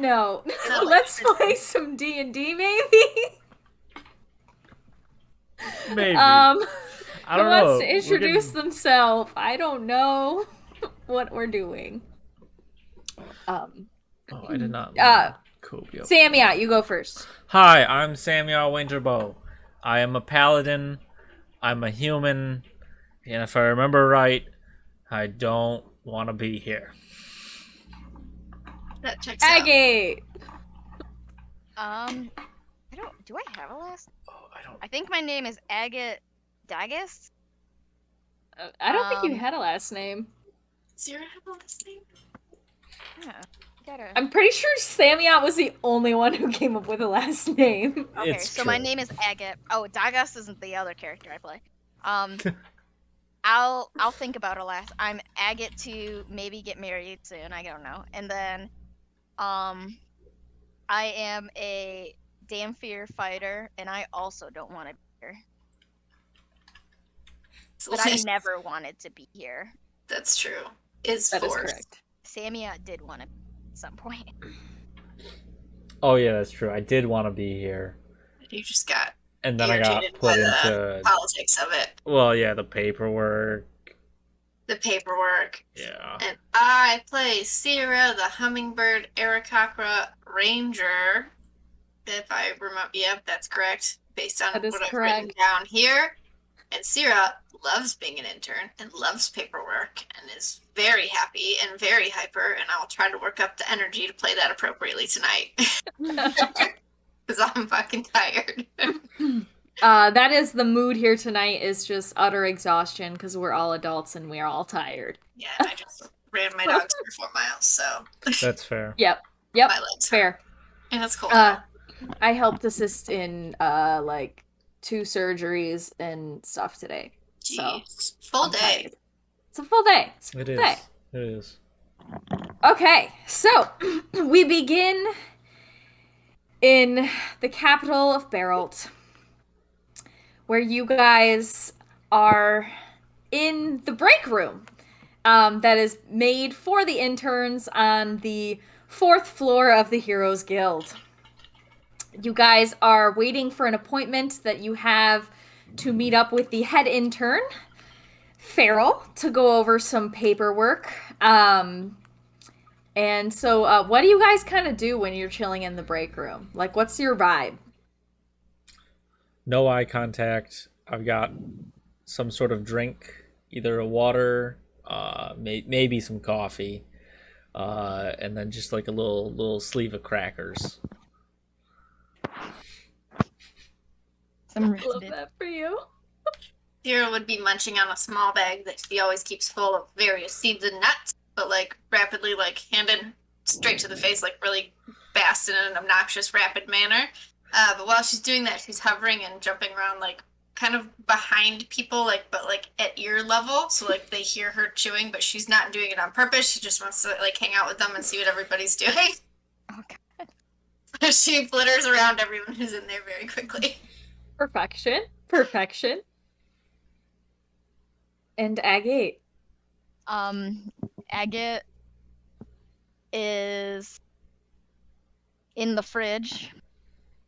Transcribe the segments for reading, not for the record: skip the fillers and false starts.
note, Oh, let's play some D&D, maybe? Maybe. I I Who don't wants know. to introduce themselves? I don't know what we're doing. Oh, I did not learn Cobia. Samia, you go first. Hi, I'm Samuel Winterbow. I am a paladin. I'm a human. And if I remember right, I don't want to be here. that checks out. Agate. I don't. Do I have a last? Oh, I don't. I think my name is Agate Dagus. I don't think you had a last name. Zero have a last name? Yeah. Gotta. I'm pretty sure Samia was the only one who came up with a last name. Okay, It's so true. my name is Agate. Oh, Dagus isn't the other character I play. I'll think about a last. I'm Agate to maybe get married soon. I don't know. And then, I am a Damphir fighter, and I also don't want to be here. But I never wanted to be here. That's true. Is That is forced. correct. Samia did want to at some point. Oh yeah, that's true. I did want to be here, You just got and then I got irritated put by into. the politics of it. Well, yeah, the paperwork. The paperwork. Yeah. And I play Sierra, the Hummingbird Arakakra Ranger. If I remember, yep, that's correct. Based on That is what I've correct. written down here. And Sierra loves being an intern and loves paperwork and is very happy and very hyper. And I will try to work up the energy to play that appropriately tonight. Because I'm fucking tired. That is the mood here tonight, is just utter exhaustion because we're all adults and we're all tired. Yeah, and I just ran my dogs for 4 miles, so That's fair. Yep, my legs fair. hurt. And it's cold. I helped assist in like 2 surgeries and stuff today. So Jeez. Full I'm day. tired. It's a full day. It's a It full is. day. It is. Okay, so we begin in the capital of Barrelt, where you guys are in the break room that is made for the interns on the 4th floor of the Heroes Guild. You guys are waiting for an appointment that you have to meet up with the head intern, Farrell, to go over some paperwork. And so what do you guys kind of do when you're chilling in the break room? Like, what's your vibe? No eye contact. I've got some sort of drink, either a water, maybe some coffee, and then just like a little sleeve of crackers. Some I love that for you. Sierra would be munching on a small bag that she always keeps full of various seeds and nuts, but like rapidly like handed straight to the face, like really fast in an obnoxious, rapid manner. But while she's doing that, she's hovering and jumping around like kind of behind people, like but like at ear level, so like they hear her chewing, but she's not doing it on purpose. She just wants to like hang out with them and see what everybody's doing. Oh god. She flitters around everyone who's in there very quickly. Perfection. Perfection. And Agate. Agate is in the fridge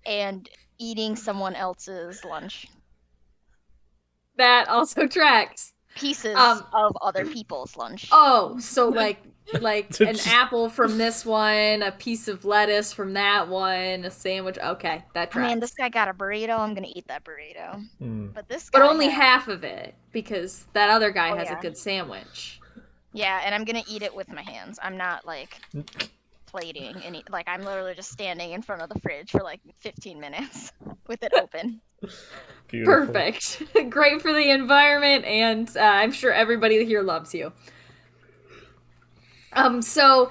and eating someone else's lunch. That also tracks. Pieces of other people's lunch. Oh, so like an Just- apple from this one, a piece of lettuce from that one, a sandwich. Okay, that tracks. Man, this guy got a burrito. I'm gonna eat that burrito. Mm. But this guy But only had- half of it, because that other guy Oh, has yeah. a good sandwich. Yeah, and I'm gonna eat it with my hands. I'm not like plating any. Like I'm literally just standing in front of the fridge for like 15 minutes with it open. Beautiful. Perfect. Great for the environment, and I'm sure everybody here loves you. So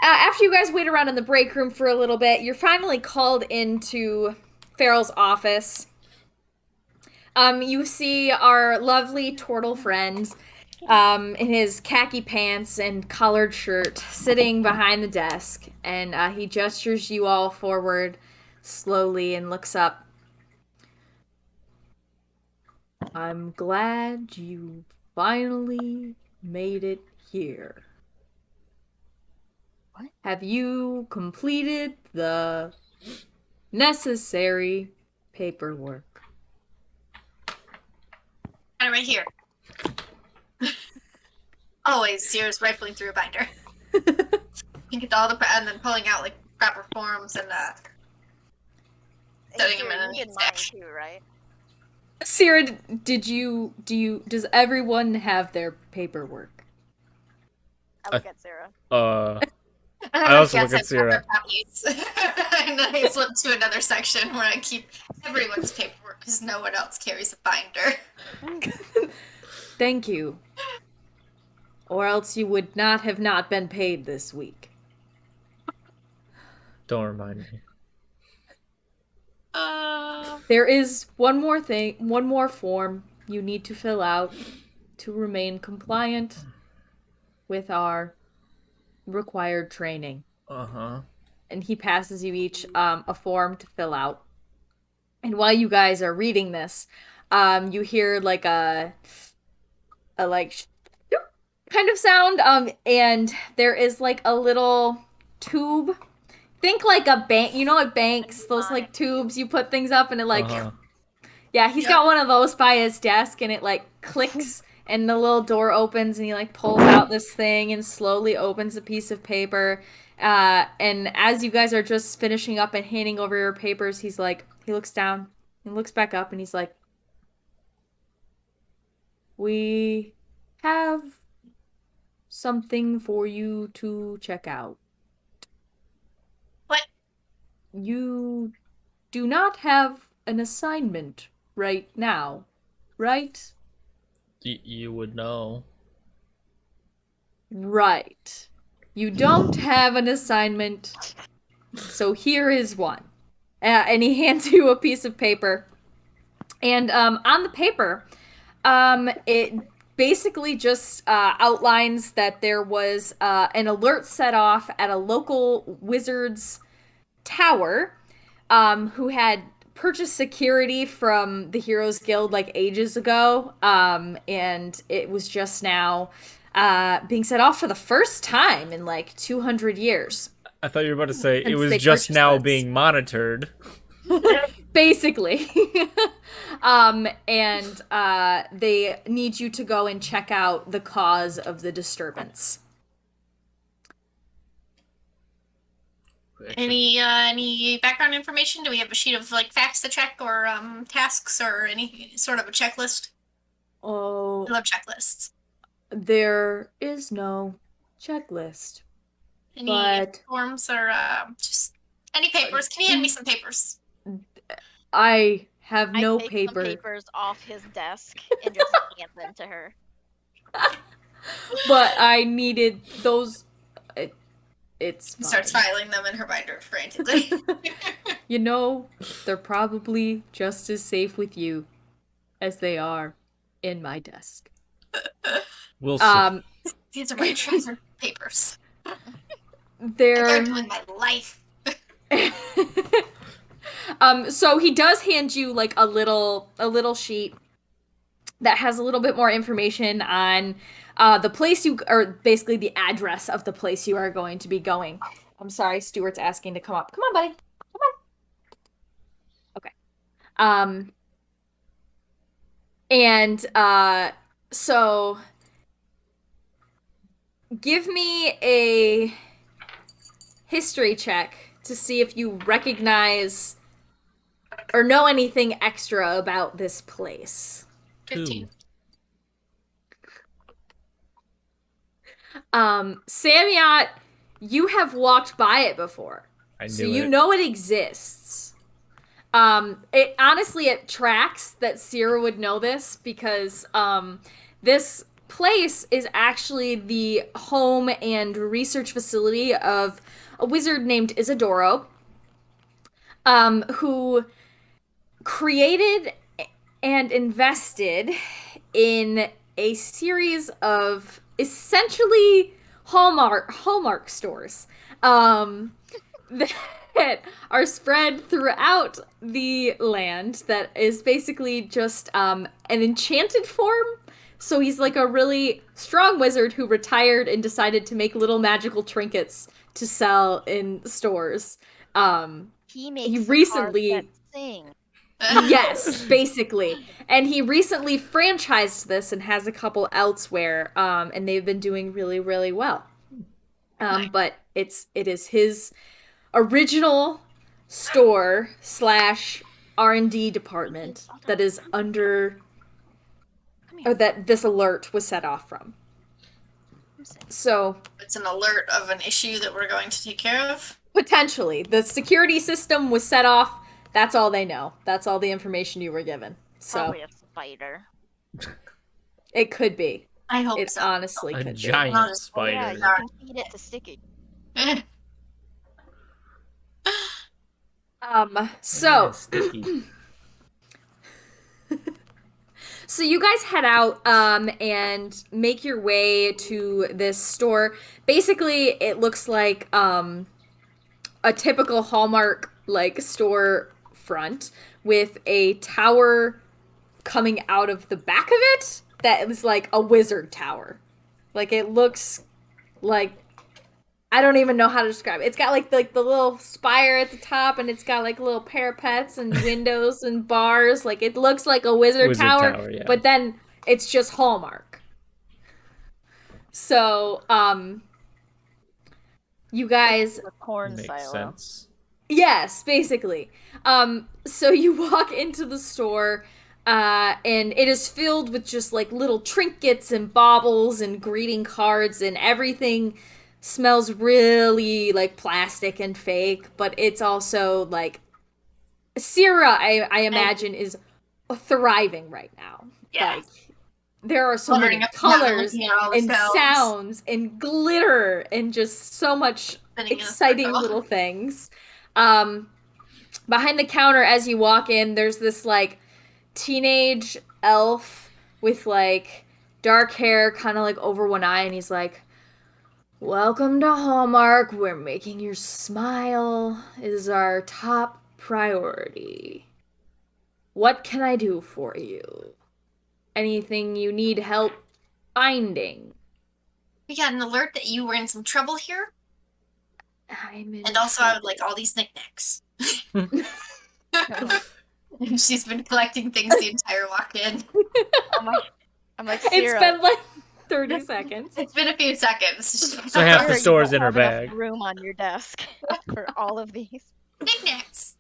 after you guys wait around in the break room for a little bit, you're finally called into Farrell's office. You see our lovely turtle friend in his khaki pants and collared shirt sitting behind the desk, and he gestures you all forward slowly and looks up. I'm glad you finally made it here. Have you completed the necessary paperwork? Got it right here. Always, Sierra's rifling through a binder. You get all the and then pulling out like proper forms and Hey, setting them Sierra, in you a did mine stash. too, right? Sierra, does everyone have their paperwork? I look at Sarah. I also look Yes, at I've got their Sierra. copies. And then I flip to another section where I keep everyone's paperwork because no one else carries a binder. Thank you. Or else you would not have not been paid this week. Don't remind me. There is one more form you need to fill out to remain compliant with our required training. Uh-huh. And he passes you each a form to fill out. And while you guys are reading this, you hear like a like kind of sound, and there is like a little tube. Think like a bank, you know, like banks, those like tubes you put things up and it like, Uh-huh. yeah, he's Yep. got one of those by his desk and it like clicks and the little door opens and he like pulls out this thing and slowly opens a piece of paper. And as you guys are just finishing up and handing over your papers, he looks down and looks back up and he's like, "We have something for you to check out. What? You do not have an assignment right now, right?" You would know. Right. You don't have an assignment, so here is one. And he hands you a piece of paper. And on the paper, it basically just outlines that there was an alert set off at a local wizard's tower who had purchased security from the Heroes Guild like ages ago, and it was just now being set off for the first time in like 200 years. I thought you were about to say it Since was they just purchased now this. being monitored. Basically. And they need you to go and check out the cause of the disturbance. Any background information? Do we have a sheet of like facts to check or tasks or any sort of a checklist? I Oh, love checklists. there is no checklist. Any But forms or just any papers? Can you hand me some papers? I have I no take paper. some papers off his desk and just hand them to her. But I needed those. It's fine. Starts filing them in her binder frantically. You know, they're probably just as safe with you as they are in my desk. We'll see. These are my treasured papers. I They're learned them in my life. So he does hand you like a little sheet that has a little bit more information on the place or basically the address of the place you are going to be going. I'm sorry, Stuart's asking to come up. Come on, buddy. Come on. Okay. And so give me a history check to see if you recognize or know anything extra about this place. 15. 2. Samiat, you have walked by it before. I knew So you it. know it exists. It honestly it tracks that Sierra would know this because this place is actually the home and research facility of a wizard named Isidoro, who created and invested in a series of essentially Hallmark stores that are spread throughout the land that is basically just an enchanted form. So he's like a really strong wizard who retired and decided to make little magical trinkets to sell in stores. He He makes the cars that recently, sing. yes, basically, and he recently franchised this and has a couple elsewhere, and they've been doing really, really well. Nice. But it is his original store slash R&D department that is under, Come or here. that this alert was set off from. Come sit. So It's an alert of an issue that we're going to take care of. potentially the security system was set off. That's all they know. That's all the information you were given. So Probably a spider. it could be. I hope It so. honestly A could giant Oh, Oh spider. yeah, you can feed it to Sticky. be. Yeah, So sticky. so you guys head out and make your way to this store. Basically, it looks like a typical Hallmark like store front with a tower coming out of the back of it that is like a wizard tower. Like it looks like I don't even know how to describe it. It's got like the little spire at the top, and it's got like little parapets and windows and bars. Like it looks like a wizard Wizard tower, tower, yeah. but then it's just Hallmark. So, you guys, The corn Makes silo. sense. yes, basically. So you walk into the store, and it is filled with just like little trinkets and baubles and greeting cards, and everything smells really like plastic and fake, but it's also like Sierra, I imagine, is thriving right now. Yeah. Like there are so Fluttering many up and down, colors looking at all the and shelves. sounds and glitter and just so much Sitting in a exciting circle. little things. Um, Behind the counter, as you walk in, there's this like teenage elf with like dark hair, kind of like over one eye, and he's like, "Welcome to Hallmark. We're making your smile is our top priority. What can I do for you? Anything you need help finding?" We got an alert that you were in some trouble here, I'm in and also I would trouble. like all these knickknacks. And she's been collecting things the entire walk-in. I'm like, It's Sierra, been like 30 seconds. It's been a few seconds. So half Sierra, the you store's don't in her have enough bag. room on your desk for all of these. Knickknacks.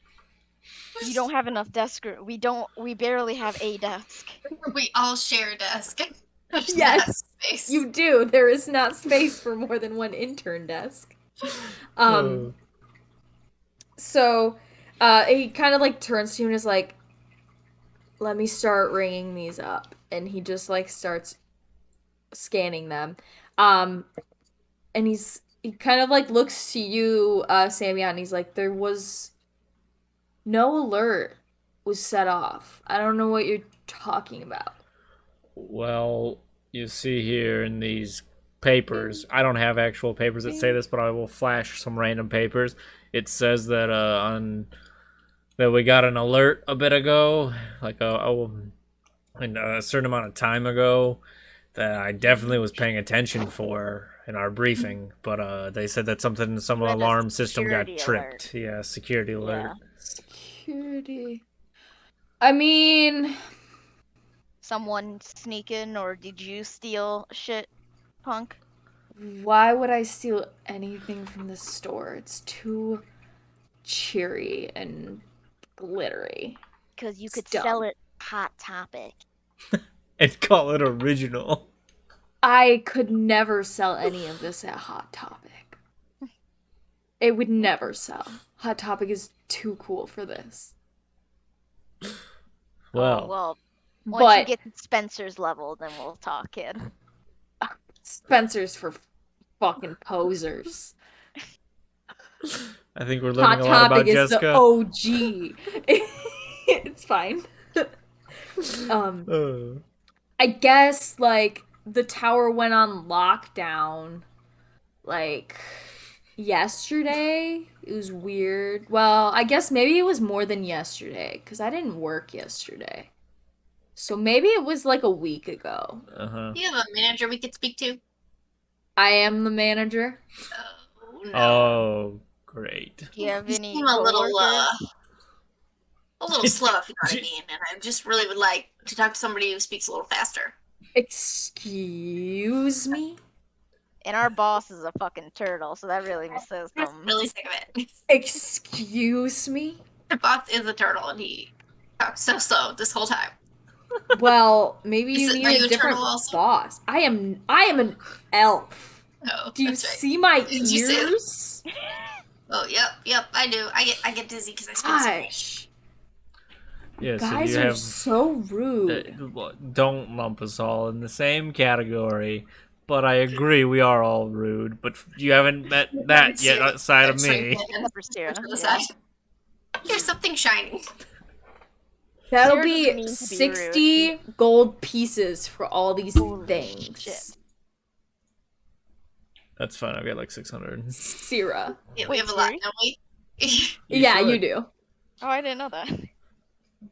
You don't have enough desk room. We barely have a desk. We all share a desk. There's Yes, not space. You do. There is not space for more than one intern desk. Oh. So, he kind of like turns to you and is like, "Let me start ringing these up," and he just like starts scanning them. Um, and he kind of like looks to you, Samia, and he's like, "There was no alert was set off. I don't know what you're talking about." Well, you see here in these papers, I don't have actual papers that say this, but I will flash some random papers. It says that that we got an alert a bit ago, like a certain amount of time ago, that I definitely was paying attention for in our briefing, but they said that some Read a alarm system got security tripped. Yeah, security alert. Yeah. Security. I mean, Someone sneaking, or did you steal shit, punk? why would I steal anything from the store? It's too cheery and glittery. Because you It's could dumb. sell it Hot Topic. And call it original. I could never sell any of this at Hot Topic. It would never sell. Hot Topic is too cool for this. Well, Oh, well, once you But get to Spencer's level, then we'll talk, kid. Spencer's for fucking posers. I think we're Hot learning a lot about Topic is Jessica. the OG. It's fine. Uh, I guess like the tower went on lockdown like yesterday. It was weird. Well, I guess maybe it was more than yesterday because I didn't work yesterday. So maybe it was like a week ago. uh-huh. Do you have a manager we could speak to? I am the manager. Oh No. Oh, great. Do you have You any seem a little slow, if you know what I mean. And I just really would like to talk to somebody who speaks a little faster. Excuse me? And our boss is a fucking turtle, so that really says I'm something. really sick of it. Excuse me? The boss is a turtle, and he talks so slow this whole time. Well, maybe you Are need you a a different turtle also? boss. I am an elf. No, Do you that's right. see my Did you say that? ears? Oh, yep, I do. I get dizzy because I spin so much. Gosh. Yeah, so Guys you are have. so rude. Don't lump us all in the same category. But I agree, we are all rude. But you haven't met that yet outside of me. Except for Sarah, To the yeah. side. Here's something shiny. That'll Sarah doesn't be mean to be 60 gold pieces for all these Holy things. shit. That's fine. I've got like 600. Syrah. Yeah, we Wait, have a lot, Siri? don't we? Yeah, you do. Oh, I didn't know that.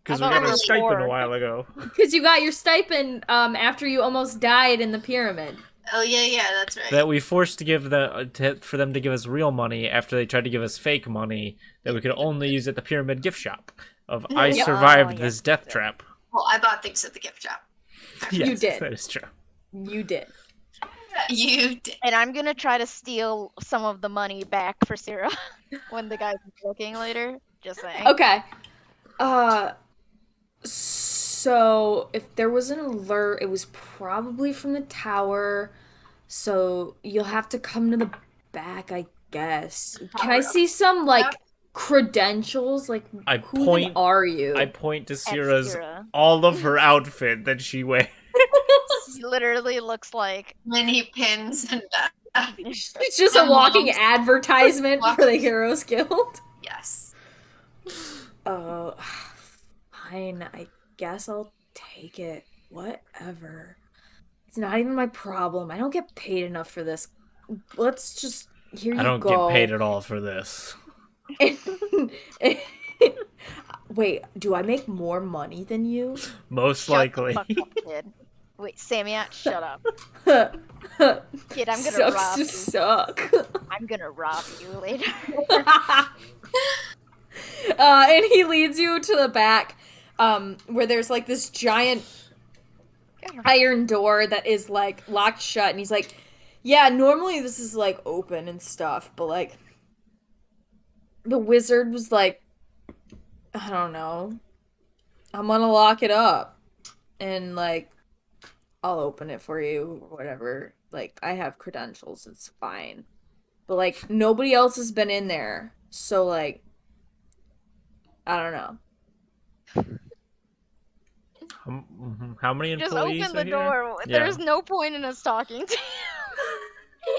Because I we thought got we a were stipend poor. a while ago. Because you got your stipend after you almost died in the pyramid. Oh, yeah, that's right. That we forced to give for them to give us real money after they tried to give us fake money that we could only use at the pyramid gift shop. I Yep. survived Oh, this yes. death trap. Well, I bought things at the gift shop. Yes, You did. That is true. You did. You did. And I'm gonna try to steal some of the money back for Sarah when the guy's looking later. Just saying. Okay. So if there was an alert, it was probably from the tower. So you'll have to come to the back, I guess. Can I see some like credentials? Like I who even point- are you? I point to Sierra's Sarah. all of her outfit that she wears. He literally looks like Many pins and It's just a walking advertisement for the Heroes Guild. yes. Fine, I guess I'll take it. Whatever. It's not even my problem. I don't get paid enough for this. Let's just here you I don't go. get paid at all for this. Wait, do I make more money than you? Most shut likely. the fuck up, kid. Wait, Samia, shut up. Kid, I'm gonna Sucks rob to you. suck. I'm gonna rob you later. And he leads you to the back, where there's like this giant iron door that is like locked shut, and he's like, yeah, normally this is like open and stuff, but like the wizard was like, I don't know, I'm gonna lock it up and like I'll open it for you or whatever. Like I have credentials, it's fine. But like nobody else has been in there. So like I don't know. How many Just employees open are the here? door. Yeah. There's no point in us talking to you.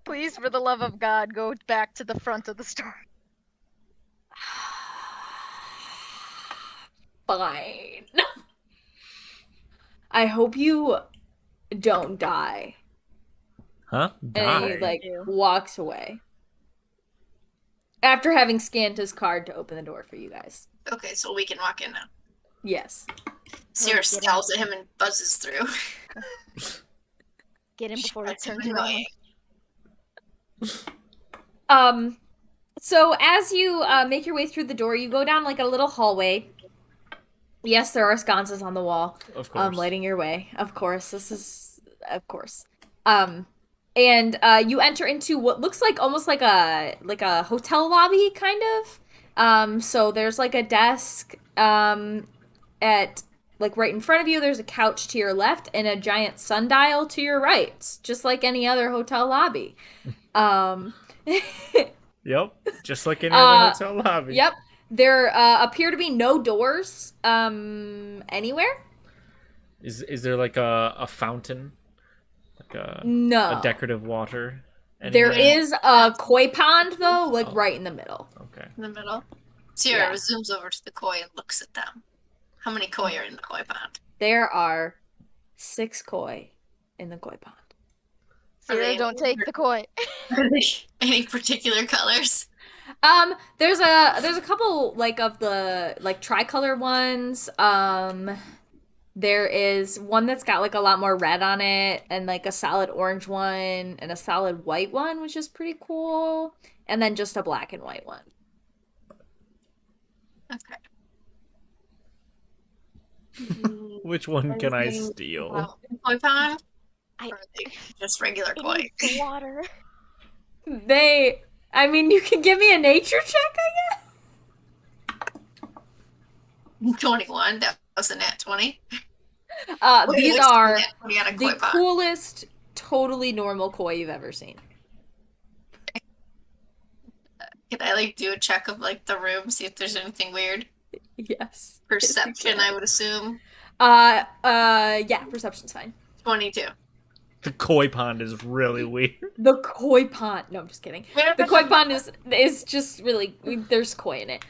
Please, for the love of God, go back to the front of the store. Fine. I hope you don't die. Huh? And he Die. like Ew. walks away. After having scanned his card to open the door for you guys. Okay, so we can walk in now. Yes. Sierra get in. scowls at him and buzzes through. Get in before he That's turns annoying. around. So as you make your way through the door, you go down like a little hallway. Yes, there are sconces on the wall. Of course. Lighting your way. Of course. Of course. And you enter into what looks like almost like a hotel lobby kind of. So there's like a desk at like right in front of you. There's a couch to your left and a giant sundial to your right, just like any other hotel lobby. Yep. Just like any other hotel lobby. Yep. There appear to be no doors anywhere. Is there like a fountain? Like a No. decorative water? There anywhere? is a koi pond though, like Oh. right in the middle. Okay. In the middle. Sierra Yeah. zooms over to the koi and looks at them. How many koi are in the koi pond? There are 6 koi in the koi pond. Sarah, don't take the koi. Are they any particular colors? There's a couple like of the like tricolor ones. There is one that's got like a lot more red on it, and like a solid orange one, and a solid white one, which is pretty cool. And then just a black and white one. Okay. Which one can I Anything steal? about koi pond? I Or are they just regular it koi? needs the water. I mean, you can give me a nature check, I guess. 21. That was a nat 20. These Looks like a are nat 20 on a the koi pond. coolest, totally normal koi you've ever seen. Can I like do a check of like the room, see if there's anything weird? Yes. Perception, Yes, I would assume. yeah, perception's fine. 22. The koi pond is really weird. The koi pond. No, I'm just kidding. The koi pond is just really there's koi in it.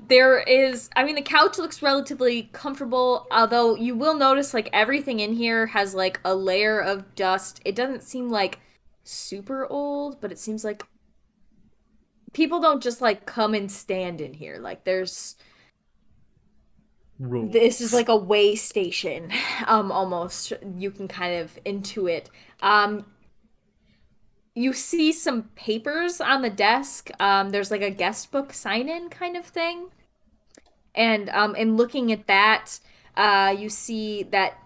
There is. I mean, the couch looks relatively comfortable, although you will notice like everything in here has like a layer of dust. It doesn't seem like super old, but it seems like people don't just like come and stand in here. Like there's Rules. this is like a way station, almost. You can kind of intuit. You see some papers on the desk. There's like a guest book sign-in kind of thing. And in looking at that, you see that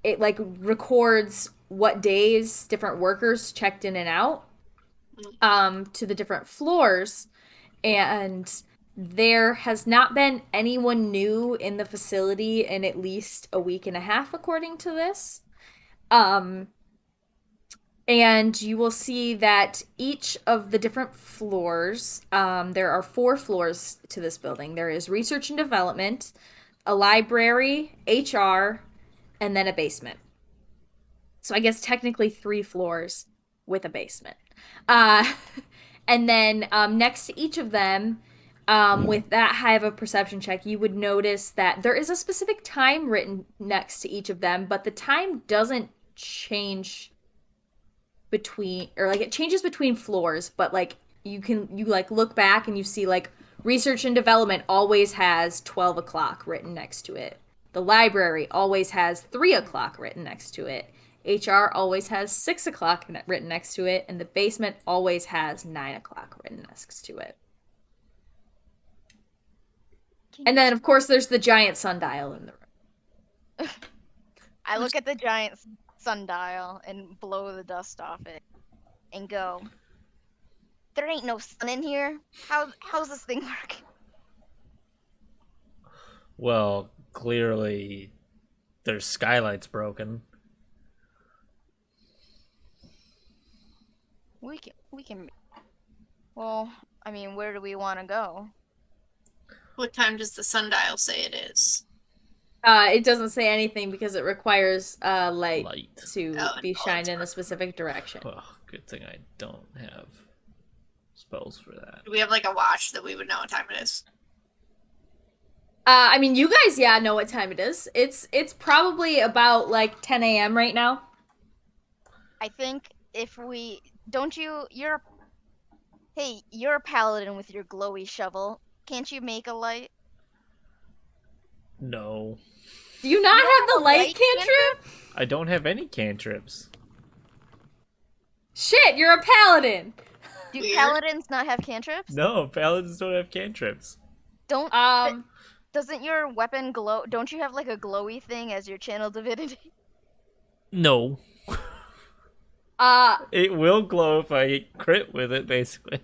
it like records what days different workers checked in and out to the different floors. And there has not been anyone new in the facility in at least a week and a half, according to this. Um, and you will see that each of the different floors, there are 4 floors to this building. There is research and development, a library, HR, and then a basement. So I guess technically 3 floors with a basement. Uh, and then next to each of them, with that high of a perception check, you would notice that there is a specific time written next to each of them, but the time doesn't change between, or like it changes between floors, but like you like look back and you see like research and development always has 12 o'clock written next to it. The library always has 3 o'clock written next to it. HR always has 6 o'clock written next to it, and the basement always has 9 o'clock written next to it. And then, of course, there's the giant sundial in the room. I look at the giant sundial and blow the dust off it and go, there ain't no sun in here. How's this thing work? Well, clearly their skylight's broken. We can well, I mean, where do we want to go? What time does the sundial say it is? It doesn't say anything because it requires light, Light. to Oh, be oh, shined it's in a specific direction. Oh, good thing I don't have spells for that. Do we have like a watch that we would know what time it is? I mean, you guys, yeah, know what time it is. It's probably about like 10 a.m. right now. I think if we don't you're hey, you're a paladin with your glowy shovel. Can't you make a light? No. Do you not have the a light light cantrip? I don't have any cantrips. Shit, you're a paladin. Do Weird. paladins not have cantrips? No, paladins don't have cantrips. Don't Um, doesn't your weapon glow? Don't you have like a glowy thing as your channel divinity? No. uh, It will glow if I crit with it, basically.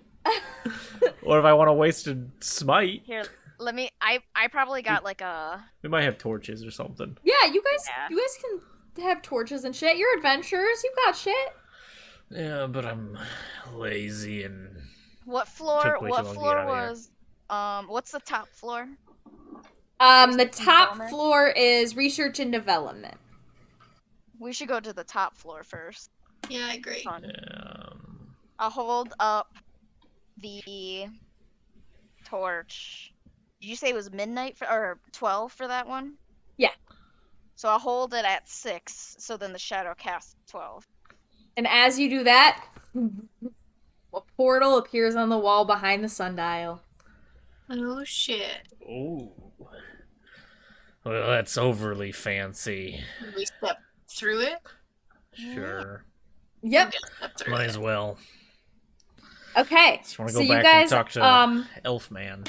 Or if I want to waste a smite. Here, let me. I probably got like a. We might have torches or something. yeah, you Yeah. guys can have torches and shit. You're adventurers. You got shit. Yeah, but I'm lazy and What floor? Took way too What long to floor get out of here. was? What's the top floor? The Research and top development? floor is research and development. We should go to the top floor first. Yeah, I agree. Fun. um, I'll hold up the torch. Did you say it was midnight or 12 for that one? Yeah. So I'll hold it at 6. So then the shadow casts 12. And as you do that, a portal appears on the wall behind the sundial. Oh shit. oh. Well, that's overly fancy. We step through it. Sure. Yep. Step through Might it. as well. Okay. Just want to So go you back guys and talk to Elfman.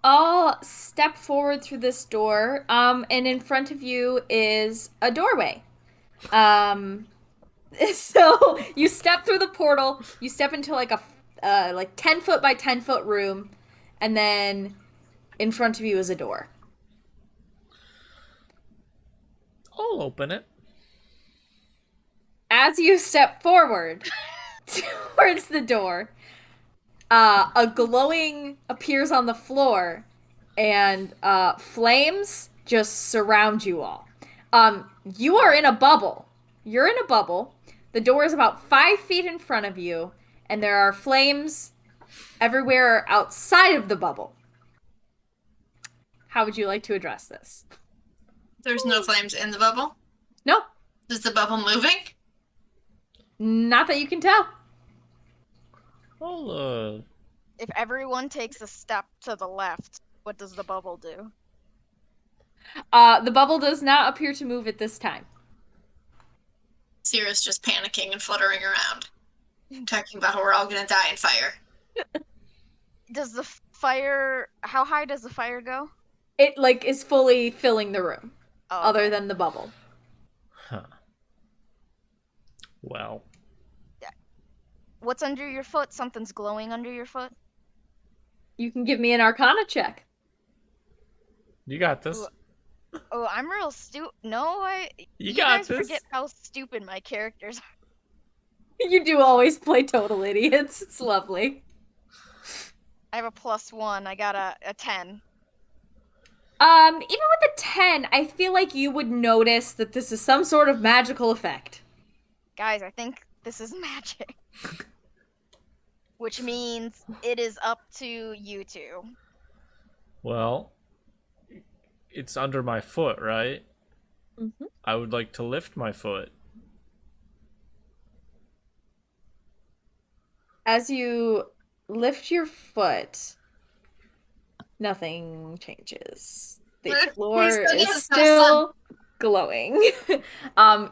all step forward through this door. And in front of you is a doorway. So you step through the portal. You step into like a 10 foot by 10 foot room, and then in front of you is a door. I'll open it. As you step forward towards the door, a glowing appears on the floor, and flames just surround you all. You are in a bubble. You're in a bubble. The door is about 5 feet in front of you, and there are flames everywhere outside of the bubble. How would you like to address this? There's no flames in the bubble. Nope. Is the bubble moving? Not that you can tell. I'll, If everyone takes a step to the left, what does the bubble do? The bubble does not appear to move at this time. Sierra's just panicking and fluttering around. Talking about how we're all gonna die in fire. Does the fire? How high does the fire go? It is fully filling the room, Oh, other okay. than the bubble. huh. Well, What's under your foot? Something's glowing under your foot. You can give me an Arcana check. you got this. Ooh. Oh, I'm real stupid. No, You got guys this. forget how stupid my characters are. You do always play total idiots. It's lovely. I have a +1. I got a 10. Even with a 10, I feel like you would notice that this is some sort of magical effect. Guys, I think this is magic. Which means it is up to you two. Well, it's under my foot, right? Mm-hmm. I would like to lift my foot. As you lift your foot, nothing changes. The floor is still glowing.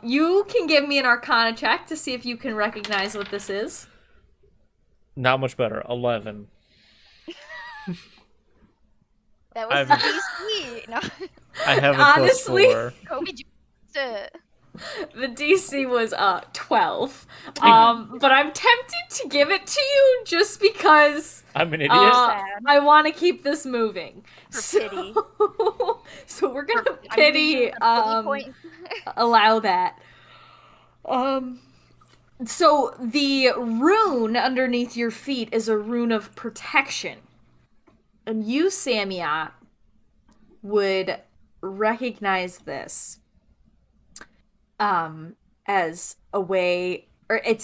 You can give me an Arcana check to see if you can recognize what this is. Not much better. 11. That was I've- the DC. No, I have a Honestly- +4. Kobe just it. The DC was 12. But I'm tempted to give it to you just because I'm an idiot. Sad. I want to keep this moving. For pity. So we're gonna I'm giving you pity a pity point. allow that. So the rune underneath your feet is a rune of protection. And you, Samia, would recognize this as a way, or it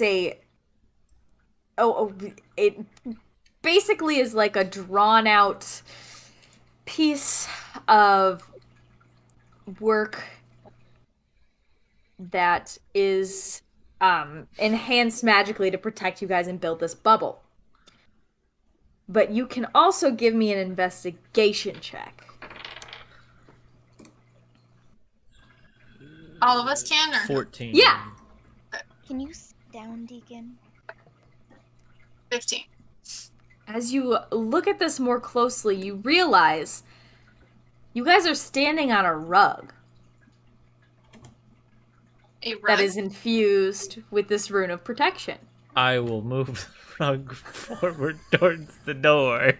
basically is like a drawn out piece of work that is enhanced magically to protect you guys and build this bubble. But you can also give me an investigation check. All of us can, or 14. Yeah. Can you sit down, Deacon? 15. As you look at this more closely, you realize you guys are standing on a rug A rug. that is infused with this rune of protection. I will move the rug forward towards the door.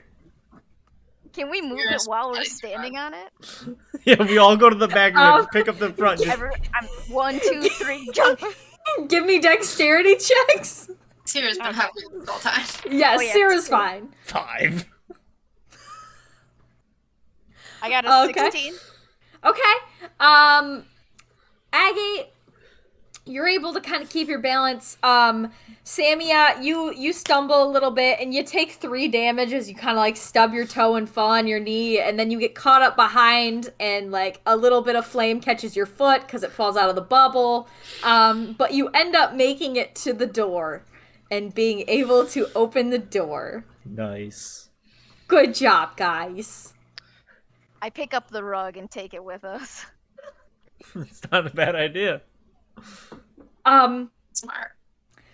Can we move Yes, it while we're that is standing on it? Yeah, we all go to the back and pick up the front. Just, I'm 1, 2, 3, jump. Give me dexterity checks. Sierra's been Okay. helping this whole time. Yes, Oh, yeah, Sarah's two. fine. 5. I got a Okay. 16. Okay. Agate, you're able to kind of keep your balance. Samia, you stumble a little bit and you take 3 damage as you kind of like stub your toe and fall on your knee, and then you get caught up behind and like a little bit of flame catches your foot because it falls out of the bubble. But you end up making it to the door and being able to open the door. Nice. Good job, guys. I pick up the rug and take it with us. It's not a bad idea. Smart.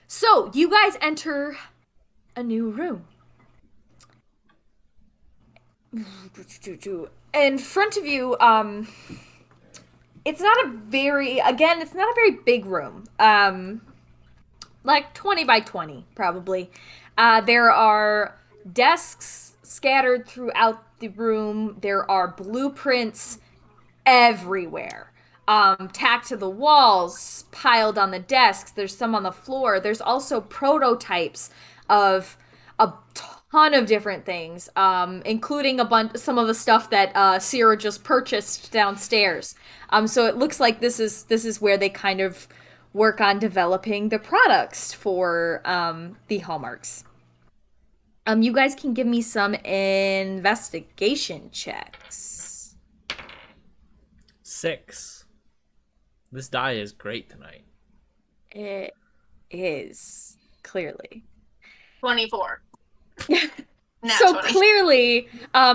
So you guys enter a new room. In front of you, it's not a very big room. Like 20 by 20, probably. There are desks scattered throughout the room. There are blueprints everywhere. Tacked to the walls, piled on the desks. There's some on the floor. There's also prototypes of a ton of different things, including some of the stuff that Sierra just purchased downstairs. So it looks like this is where they kind of work on developing the products for the hallmarks. You guys can give me some investigation checks. 6. This die is great tonight. It is clearly. 24. Nat So 20. clearly,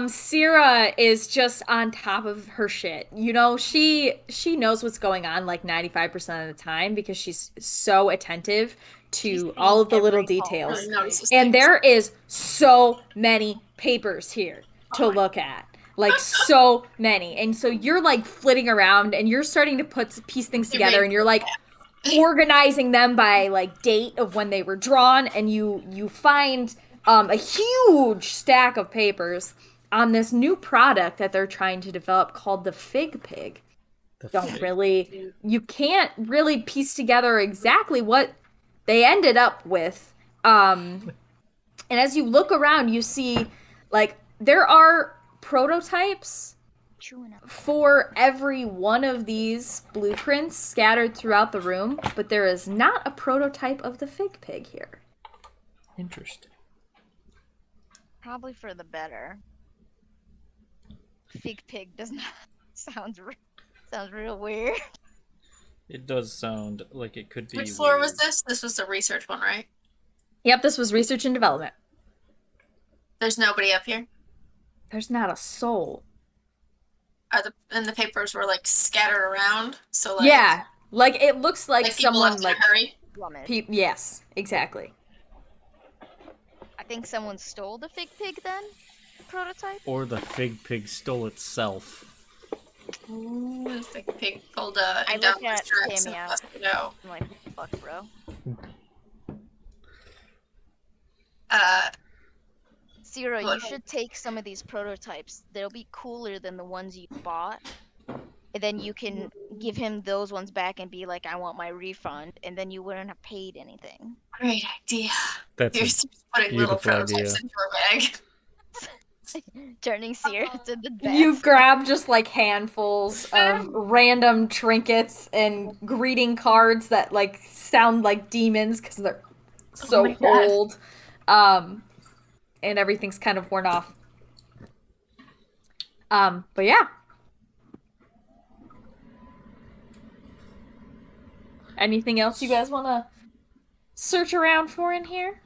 Sierra is just on top of her shit. You know, she knows what's going on like 95% of the time because she's so attentive She's to seen all of the little every hall. details. Really notices And things. there is so many papers here to Oh my- look at. Like so many. And so you're like flitting around and you're starting to piece things together and you're like organizing them by like date of when they were drawn, and you find a huge stack of papers on this new product that they're trying to develop called the Fig Pig. You can't really piece together exactly what they ended up with. And as you look around, you see like there are prototypes Chewing up. for every one of these blueprints scattered throughout the room, but there is not a prototype of the Fig Pig here. Interesting. Probably for the better. Fig pig does not sounds real weird. It does sound like it could be. Which floor was weird. this? This was the research one, right? Yep, this was research and development. There's nobody up here. There's not a soul. And the papers were like scattered around. So like Yeah, like it looks like people someone left in like a hurry. Rummage. yes, exactly. I think someone stole the fig pig then? The prototype? Or the fig pig stole itself. Ooh, the fig pig pulled I down look at straps Tammy and out. busted it out. I'm like, fuck, bro. Zero, you What? should take some of these prototypes. They'll be cooler than the ones you bought. And then you can give him those ones back and be like, I want my refund. And then you wouldn't have paid anything. Great idea. That's You're a just putting little beautiful prototypes idea. into your bag. Turning Sierra to the best. You grab just like handfuls of random trinkets and greeting cards that like sound like demons because they're so my God. old. And everything's kind of worn off. But yeah. Anything else you guys want to search around for in here?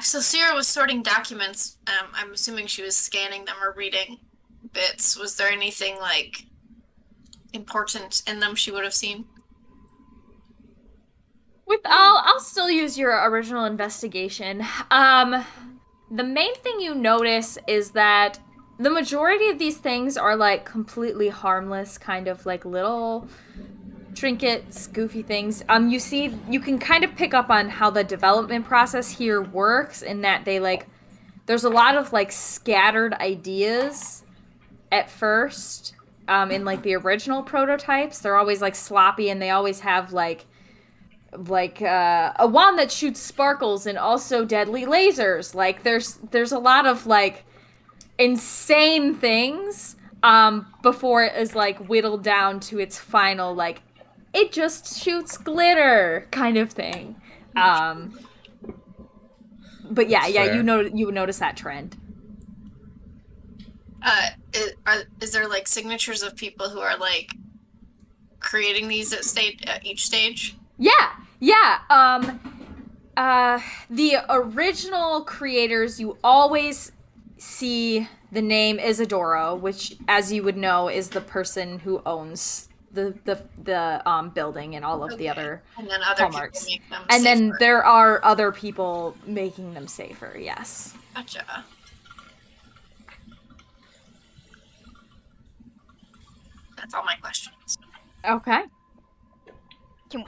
So Sierra was sorting documents. I'm assuming she was scanning them or reading bits. Was there anything like important in them she would have seen? I'll still use your original investigation. The main thing you notice is that the majority of these things are like completely harmless, kind of like little trinkets, goofy things. You can kind of pick up on how the development process here works in that there's a lot of like scattered ideas at first. In like the original prototypes, they're always like sloppy and they always have like a wand that shoots sparkles and also deadly lasers. Like there's a lot of like insane things before it is like whittled down to its final like it just shoots glitter kind of thing. But yeah, That's yeah, fair. you would notice that trend. Is there like signatures of people who are like creating these at each stage? Yeah. The original creators, you always see the name Isadora, which, as you would know, is the person who owns the building and all of the Okay. other And then other people hallmarks. make them And then safer. there are other people making them safer. Yes. Gotcha. That's all my questions. Okay. Can,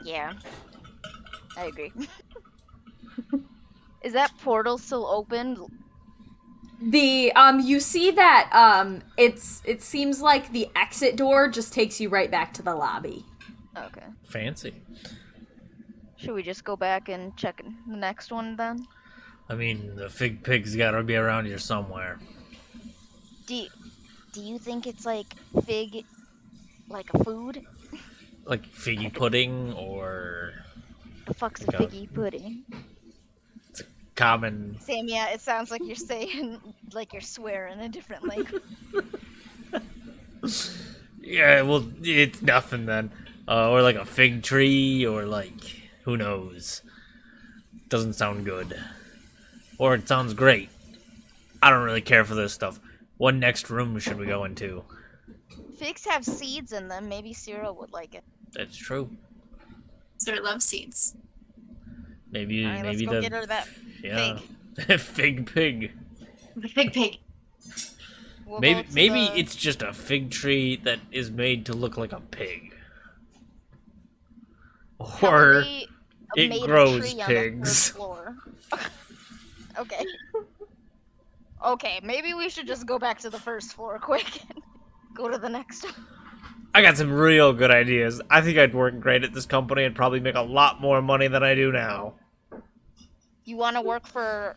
yeah, I agree. Is that portal still open? The you see that it seems like the exit door just takes you right back to the lobby. Okay. Fancy. Should we just go back and check the next one then? I mean, the fig pig's gotta be around here somewhere. Do you think it's like fig, like a food? Like figgy pudding or The fuck's a like a figgy pudding? common. Sam, yeah, it sounds like you're saying, like you're swearing a different language. Yeah, well, it's nothing then. Or like a fig tree, or like, who knows? Doesn't sound good. Or it sounds great. I don't really care for this stuff. What next room should we go into? Figs have seeds in them. Maybe Cyril would like it. That's true. Sarah loves seeds. Maybe, Alright, let's maybe go the get her that yeah, fig. fig pig. The fig pig. We'll Maybe, go to maybe the- it's just a fig tree that is made to look like a pig. Or Probably it made a grows tree on the third pigs. floor. Okay. Okay, maybe we should just go back to the first floor quick and go to the next one. I got some real good ideas. I think I'd work great at this company and probably make a lot more money than I do now. You want to work for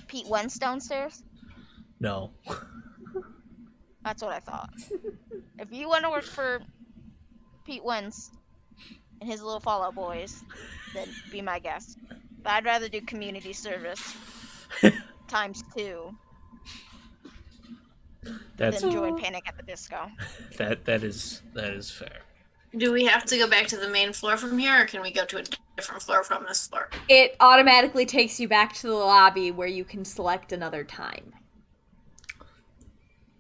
Pete Wentz downstairs? No. That's what I thought. If you want to work for Pete Wentz and his little Fallout Boys, then be my guest. But I'd rather do community service times 2 That's than join Panic at the Disco. that is fair. Do we have to go back to the main floor from here, or can we go to a different floor from this floor? It automatically takes you back to the lobby where you can select another time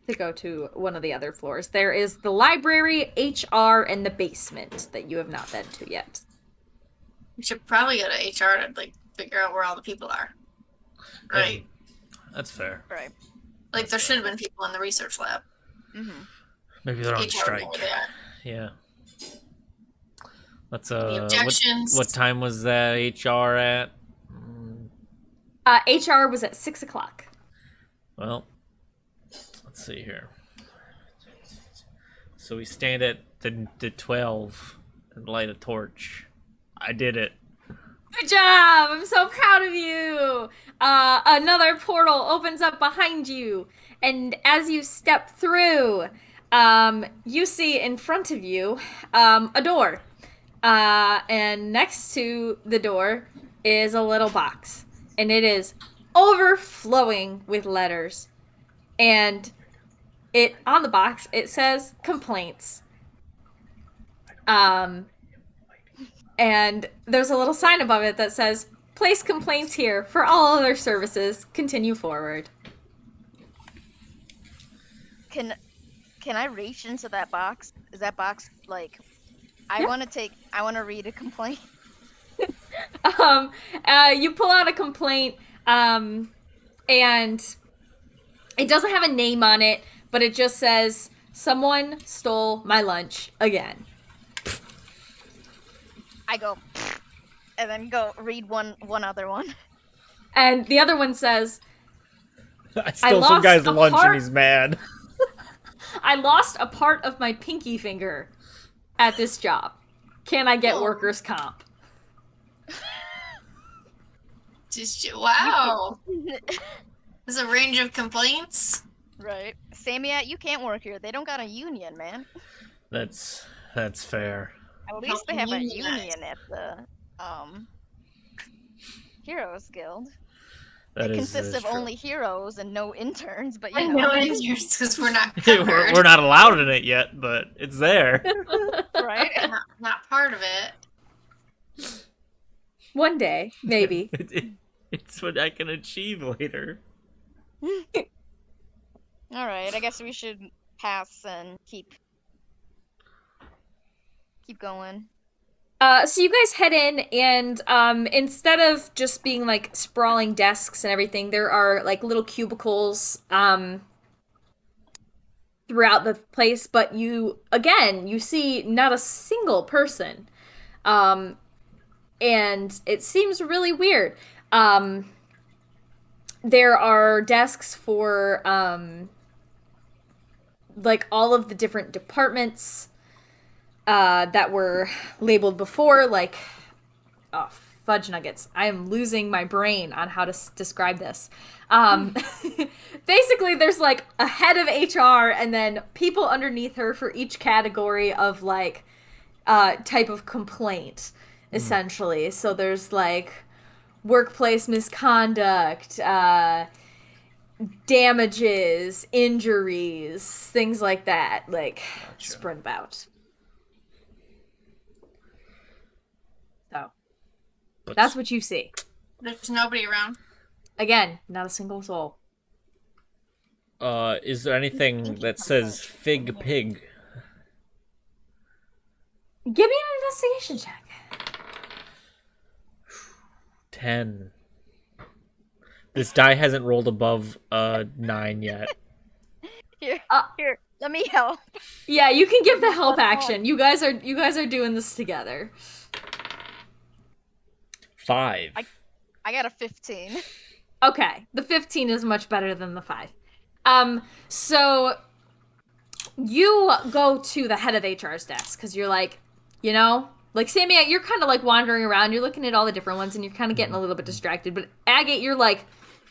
to go to one of the other floors. There is the library, HR, and the basement that you have not been to yet. We should probably go to HR to like figure out where all the people are. Right. That's fair. Right. Like there should have been people in the research lab. Mm-hmm. Maybe they're on HR strike. over there. Yeah. Let's Any objections? what time was that HR at? HR was at 6 o'clock. Well, let's see here. So we stand at the 12 and light a torch. I did it. Good job! I'm so proud of you! Another portal opens up behind you, and as you step through, you see in front of you a door. And next to the door is a little box, and it is overflowing with letters. And it on the box it says complaints. And there's a little sign above it that says, place complaints here. For all other services, continue forward. Can I reach into that box? Is that box like I Yeah. want to read a complaint. You pull out a complaint, and it doesn't have a name on it, but it just says, someone stole my lunch again. I go and then go read one other one. And the other one says, I stole some lost guy's a lunch part- and he's mad. I lost a part of my pinky finger at this job. Can I get Oh. workers' comp? Wow. There's a range of complaints. Right. Samia, you can't work here. They don't got a union, man. That's fair. At least they have a Unionize. union at the Heroes Guild. That It is consists of true. only heroes and no interns, but I you know know, it's because we're not covered. we're not allowed in it yet, but it's there. right? not part of it. One day, maybe. It's what I can achieve later. All right, I guess we should pass and keep going. So you guys head in, and instead of just being like sprawling desks and everything, there are like little cubicles throughout the place. But you see not a single person, um, and it seems really weird. Um, there are desks for like all of the different departments that were labeled before, like oh, fudge nuggets. I am losing my brain on how to describe this. Basically, there's like a head of HR and then people underneath her for each category of like type of complaint, essentially. So there's like workplace misconduct, damages, injuries, things like that. Like sprint bout. So But that's what you see. There's nobody around. Again, not a single soul. is there anything that says Fig Pig? Give me an investigation check. 10. This die hasn't rolled above 9 yet. Here, Uh, here, let me help. Yeah, you can give the help action. You guys are doing this together. 5. I got a 15. Okay, the 15 is much better than the 5. So you go to the head of HR's desk because you're like, like Sammy, you're kind of like wandering around. You're looking at all the different ones and you're kind of getting a little bit distracted. But Agate, you're like,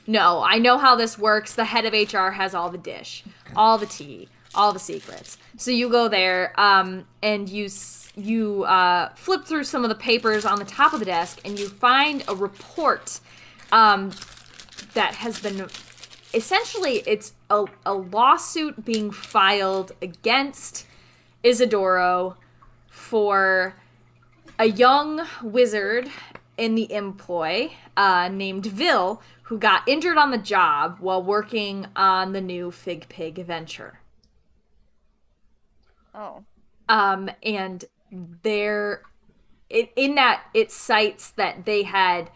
no, I know how this works. The head of HR has all the dish, all the tea, all the secrets. So you go there, and you flip through some of the papers on the top of the desk, and you find a report that has been essentially it's a lawsuit being filed against Isidoro for a young wizard in the employ named Vil, who got injured on the job while working on the new Fig Pig venture. Oh. And in that it cites that they had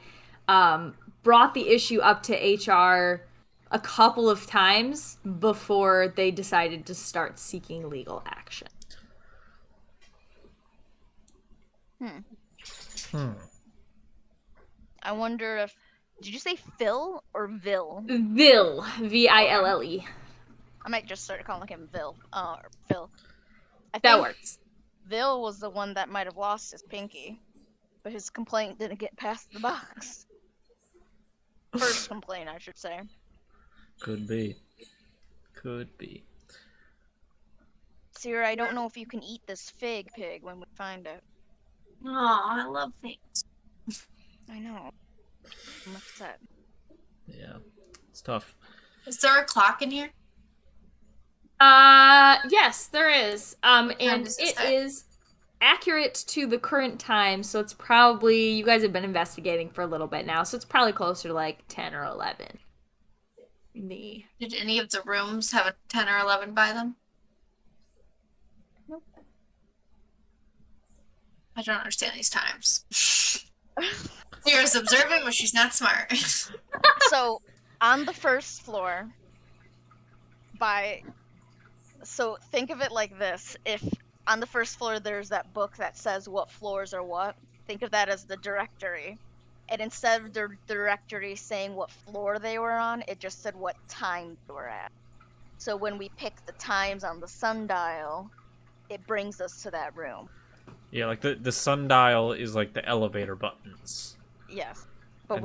brought the issue up to HR a couple of times before they decided to start seeking legal action. I wonder if did you say Phil or Vil? Vil, Ville. I might just start calling him Vil. Phil. I That think works. Vil was the one that might have lost his pinky, but his complaint didn't get past the box. First complaint, I should say. Could be. Could be. Sierra, I don't know if you can eat this fig pig when we find it. Oh, I love things. I know. I'm upset. Yeah. It's tough. Is there a clock in here? Yes, there is. time And does it it say? is accurate to the current time, so it's probably you guys have been investigating for a little bit now, so it's probably closer to like 10 or 11. Did any of the rooms have a 10 or 11 by them? Nope. I don't understand these times. Sierra's observing, but she's not smart. So, on the first floor, so think of it like this. If on the first floor there's that book that says what floors are what, think of that as the directory. And instead of the directory saying what floor they were on, it just said what time they were at. So when we pick the times on the sundial, it brings us to that room. Yeah, like the sundial is like the elevator buttons. Yes. But And-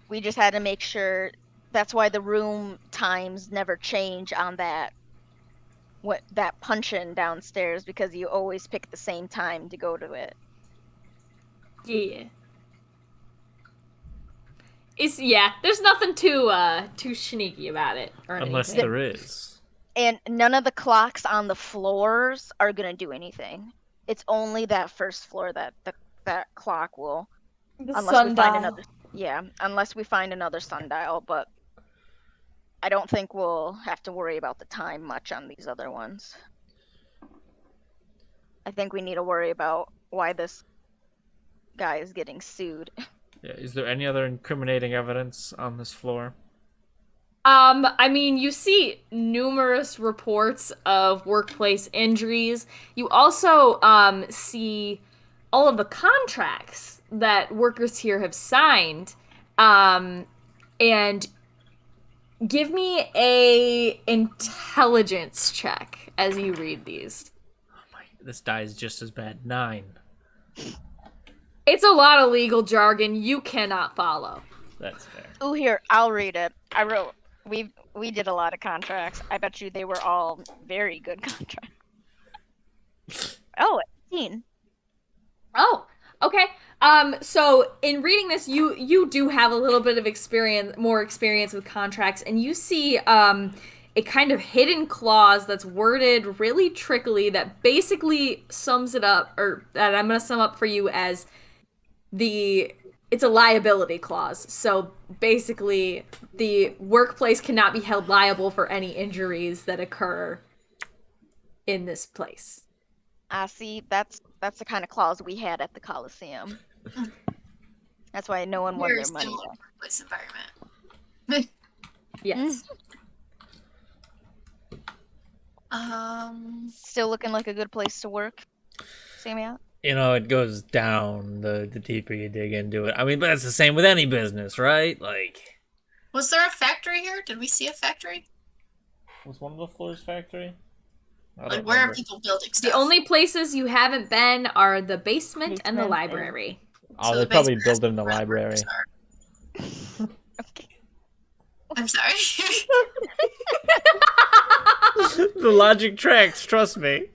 we just had to make sure that's why the room times never change on that punch-in downstairs, because you always pick the same time to go to it. Yeah. There's nothing too sneaky about it or Unless anything. there is. And none of the clocks on the floors are gonna do anything. It's only that first floor that that clock will, The unless we find sundial. another. Yeah, unless we find another sundial, but I don't think we'll have to worry about the time much on these other ones. I think we need to worry about why this guy is getting sued. Yeah. Is there any other incriminating evidence on this floor? I mean, you see numerous reports of workplace injuries. You also see all of the contracts that workers here have signed. And give me a intelligence check as you read these. This die is just as bad. 9. It's a lot of legal jargon you cannot follow. That's fair. Oh, here, I'll read it. I wrote. We did a lot of contracts. I bet you they were all very good contracts. Oh, 18. Oh, okay. So in reading this, you do have a little bit of more experience with contracts, and you see a kind of hidden clause that's worded really trickily that basically sums it up, or that I'm gonna sum up for you as it's a liability clause. So basically, the workplace cannot be held liable for any injuries that occur in this place. See, that's the kind of clause we had at the Coliseum. That's why no one won Very their money similar back. workplace environment. Yes. Still looking like a good place to work. Sammy out. You know, it goes down the deeper you dig into it. I mean, but that's the same with any business, right? Like, Was there a factory here? Did we see a factory? was one of the floors factory? I Like, don't where are remember. people building The stuff? only places you haven't been are the basement and the Basement and- library. Oh, So they the probably basement built is them in the where library. workers are. Okay. I'm sorry. The logic tracks, trust me.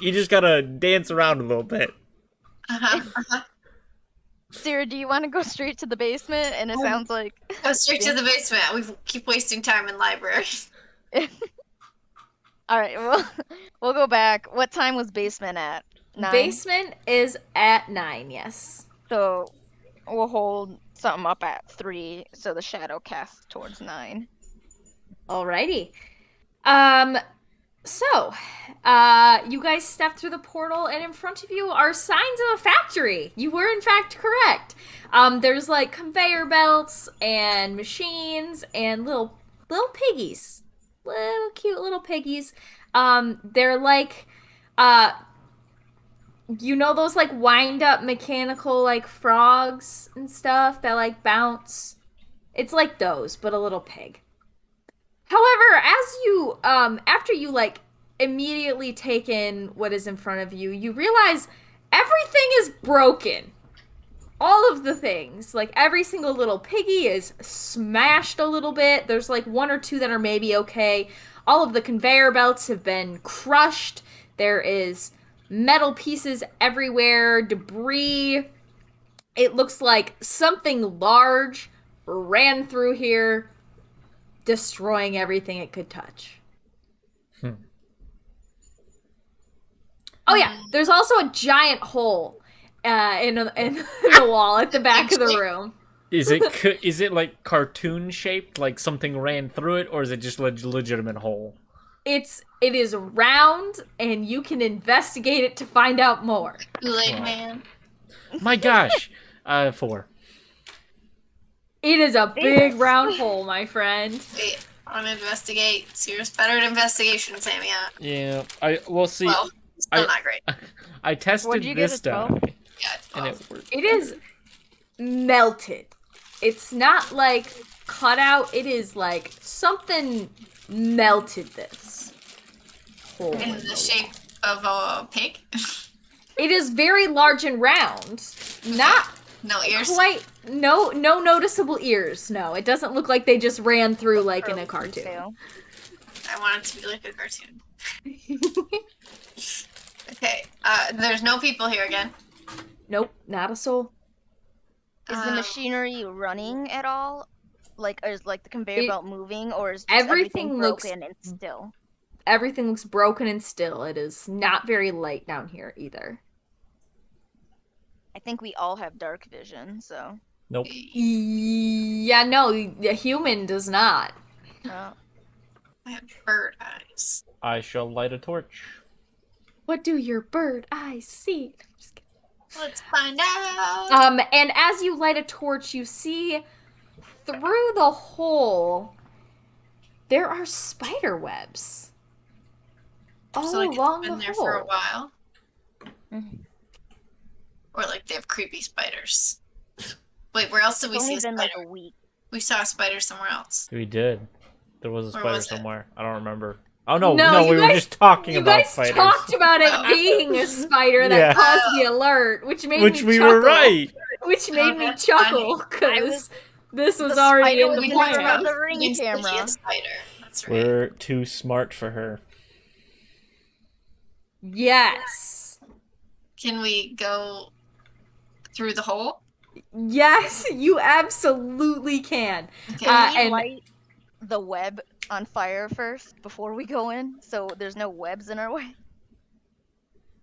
You just gotta dance around a little bit. Sarah, do you want to go straight to the basement? And it sounds like. Go straight to the basement. We keep wasting time in library. All right, we'll go back. What time was basement at? 9. Basement is at 9, yes. So we'll hold something up at 3, so the shadow casts towards 9. Alrighty. So, you guys step through the portal, and in front of you are signs of a factory. You were, in fact, correct. There's like conveyor belts and machines and little piggies, little cute little piggies. They're like, you know those like wind up mechanical like frogs and stuff that like bounce. It's like those, but a little pig. However, as you after you like immediately take in what is in front of you, you realize everything is broken. All of the things, like every single little piggy is smashed a little bit. There's like one or two that are maybe okay. All of the conveyor belts have been crushed. There is metal pieces everywhere, debris. It looks like something large ran through here, destroying everything it could touch. Oh yeah, there's also a giant hole in the wall at the back of the room. Is it like cartoon shaped, like something ran through it, or is it just a legitimate hole? It is round, and you can investigate it to find out more. Kool-Aid Wow. Man. My gosh, 4. It is a big round hole, my friend. Wait, I want to investigate. Sierra's better at investigation, Sammy. Yeah, we'll see. Well, still I- not great. I tested What'd you get, this a 12? die, Yeah, and well, it worked. It is melted. It's not like cut out. It is like something melted this hole. in the shape of a pig. It is very large and round. Not No ears. quite. No noticeable ears. No, it doesn't look like they just ran through like in a cartoon. Fail. I want it to be like a cartoon. Okay. There's no people here again. Nope, not a soul. Is the Um, machinery running at all? Like, is like the conveyor It- belt moving, or is just everything everything looks- broken and still? Everything looks broken and still. It is not very light down here either. I think we all have dark vision, so Nope. Yeah, no, a human does not. Oh. I have bird eyes. I shall light a torch. What do your bird eyes see? I'm just kidding. Let's find out. And as you light a torch, you see through the hole there are spider webs all So like along it's been the there for a hole. while. Mhm. Or like they have creepy spiders. Wait, where else did we It's see only a been spider? like a week. We saw a spider somewhere else. We did. There was a Where spider was it? somewhere. I don't remember. Oh no, No, no, you we were guys- just talking You about guys spiders. talked about it Oh. being a spider Yeah. that caused the alert, which made Which me we chuckle. were right. Which made Oh, me that's chuckle I because was- this was the already spider in was the We in talked plan. about the ring being camera. squishy a spider. That's right. We're too smart for her. Yes. Can we go through the hole? Yes, you absolutely can. Okay. Uh, Can we and- light the web on fire first before we go in, so there's no webs in our way?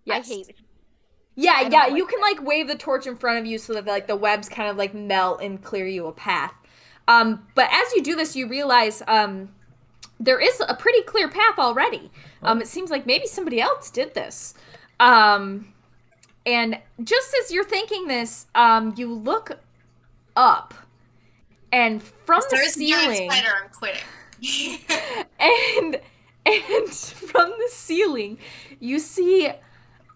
Yes. I hate. Yeah, I don't yeah, like you can like wave the torch in front of you so that like the webs kind of like melt and clear you a path. But as you do this, you realize there is a pretty clear path already. It seems like maybe somebody else did this. And just as you're thinking this, you look up, and from If the there is a giant ceiling, spider, I'm quitting. and from the ceiling, you see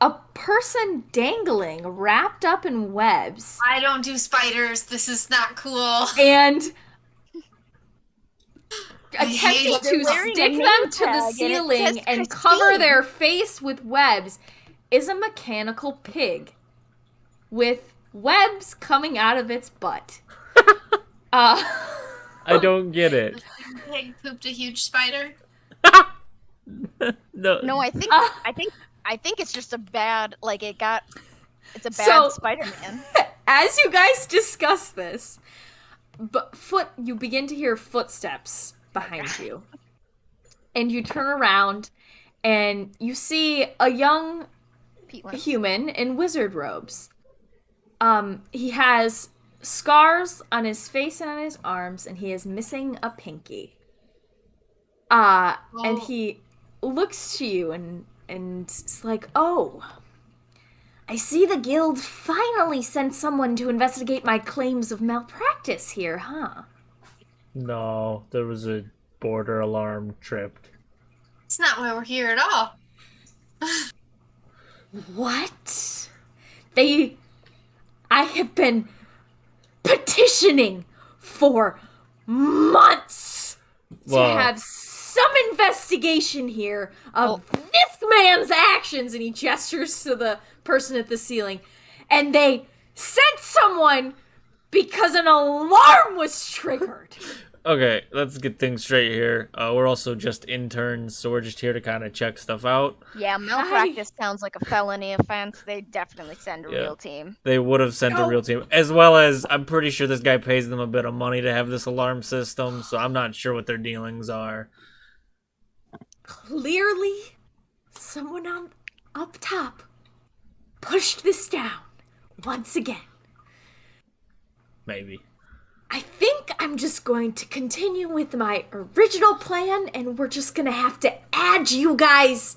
a person dangling, wrapped up in webs, I don't do spiders. This is not cool. and I hate attempting it. to They're wearing a stick name them to the tag, and it ceiling says and cover Christine. their face with webs is a mechanical pig with webs coming out of its butt. I don't get it. Pig pooped a huge spider. No. No, I think Uh, I think it's just a bad it's a bad So- Spider-Man. As you guys discuss this, you begin to hear footsteps behind you. And you turn around and you see a young Pete went. human in wizard robes. He has scars on his face and on his arms, and he is missing a pinky. And Oh. he looks to you and it's like, "Oh, I see the guild finally sent someone to investigate my claims of malpractice here, huh?" No, there was a border alarm tripped. It's not why we're here at all. What? I have been petitioning for months to Well- have some investigation here of this man's actions, and he gestures to the person at the ceiling, and they sent someone because an alarm was triggered. Okay, let's get things straight here. We're also just interns, so we're just here to kind of check stuff out. Yeah, malpractice sounds like a felony offense. They definitely send a Yeah. real team. They would have sent a No. real team, as well as I'm pretty sure this guy pays them a bit of money to have this alarm system, so I'm not sure what their dealings are. Clearly, someone up top pushed this down once again. Maybe. I think I'm just going to continue with my original plan, and we're just gonna have to add you guys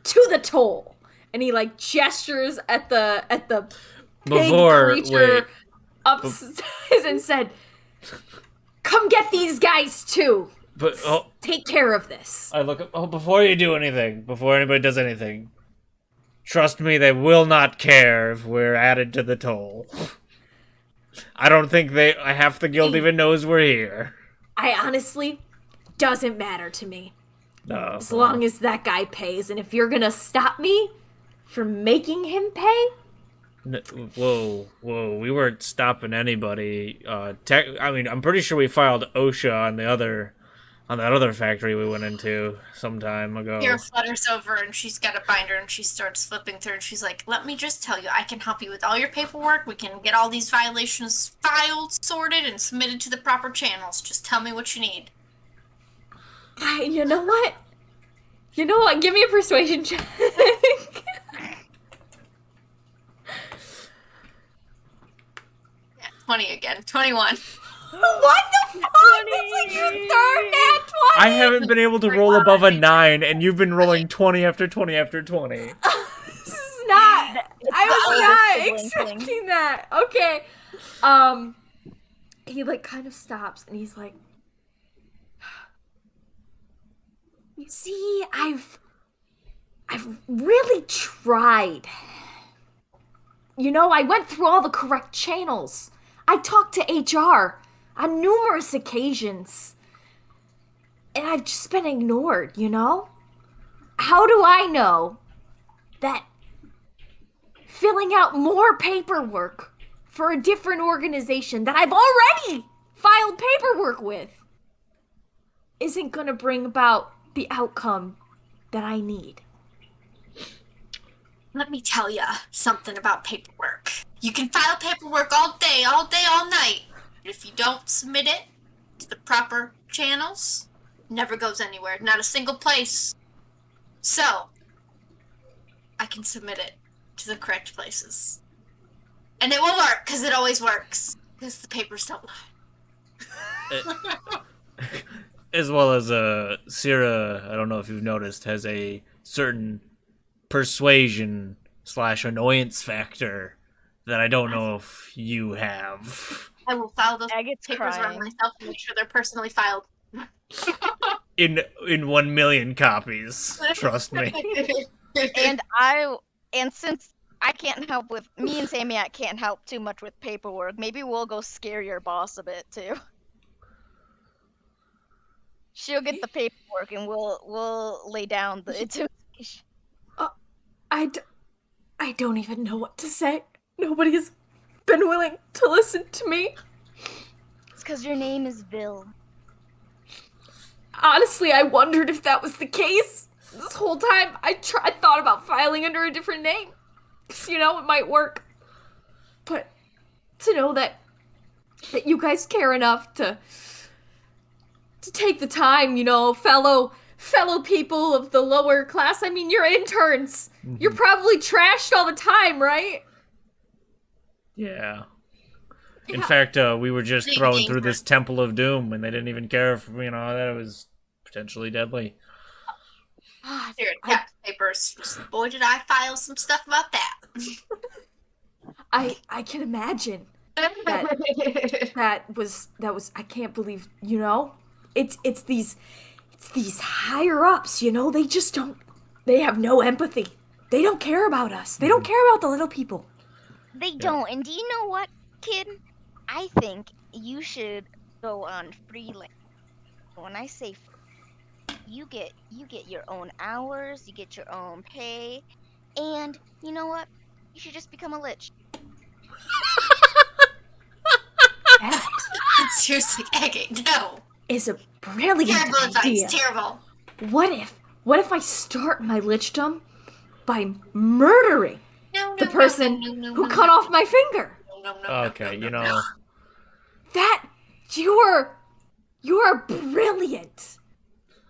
to the toll. And he like gestures at the pig creature upstairs and said, "Come get these guys too. But Take care of this." I look up. Oh, before you do anything, before anybody does anything, trust me, they will not care if we're added to the toll. I don't think half the guild even knows we're here. I honestly doesn't matter to me No. as long as that guy pays. And if you're gonna stop me from making him pay, Whoa, we weren't stopping anybody. I mean, I'm pretty sure we filed OSHA on that other factory we went into some time ago. Kira flutters over and she's got a binder and she starts flipping through and she's like, "Let me just tell you, I can help you with all your paperwork. We can get all these violations filed, sorted, and submitted to the proper channels. Just tell me what you need." you know what? Give me a persuasion check. 20 again. 21. What the fuck? That's like your third nat 20! I haven't been able to roll above a 9, and you've been rolling 20 after 20 after 20. This is not. I was not oldest sibling thing. expecting that. Okay. He like kind of stops and he's like, "You see, I've really tried. You know, I went through all the correct channels. I talked to HR on numerous occasions. And I've just been ignored, you know? How do I know that filling out more paperwork for a different organization that I've already filed paperwork with isn't gonna bring about the outcome that I need?" Let me tell ya something about paperwork. You can file paperwork all day, all night. And if you don't submit it to the proper channels, it never goes anywhere. Not a single place. So, I can submit it to the correct places. And it will work, because it always works. Because the papers don't lie. As well as Syrah, I don't know if you've noticed, has a certain persuasion / annoyance factor that I don't know if you have. I will file those Agate's papers around crying. myself and make sure they're personally filed. In 1 million copies, trust me. And since I can't help with me and Sammy, I can't help too much with paperwork. Maybe we'll go scare your boss a bit too. She'll get the paperwork and we'll lay down the intimidation. I don't even know what to say. Nobody's been willing to listen to me. It's because your name is Bill. Honestly, I wondered if that was the case. This whole time, I thought about filing under a different name. 'Cause, you know, it might work. But to know that you guys care enough to take the time, you know, fellow people of the lower class. I mean, you're interns. Mm-hmm. You're probably trashed all the time, right? Yeah. In fact, we were just thrown through this Temple of Doom, and they didn't even care if, you know, that it was potentially deadly. Here, tax papers. Boy, did I file some stuff about that. I can imagine. That was I can't believe, you know? It's these higher ups, you know, they have no empathy. They don't care about us. They don't care about the little people. They don't. And do you know what, kid? I think you should go on freelance. When I say you get your own hours, you get your own pay, and you know what? You should just become a lich. That Seriously, Agate, no. is a brilliant Terrible idea. advice, terrible. What if I start my lichdom by murdering the person who cut off my finger? Okay, you know. That you are brilliant.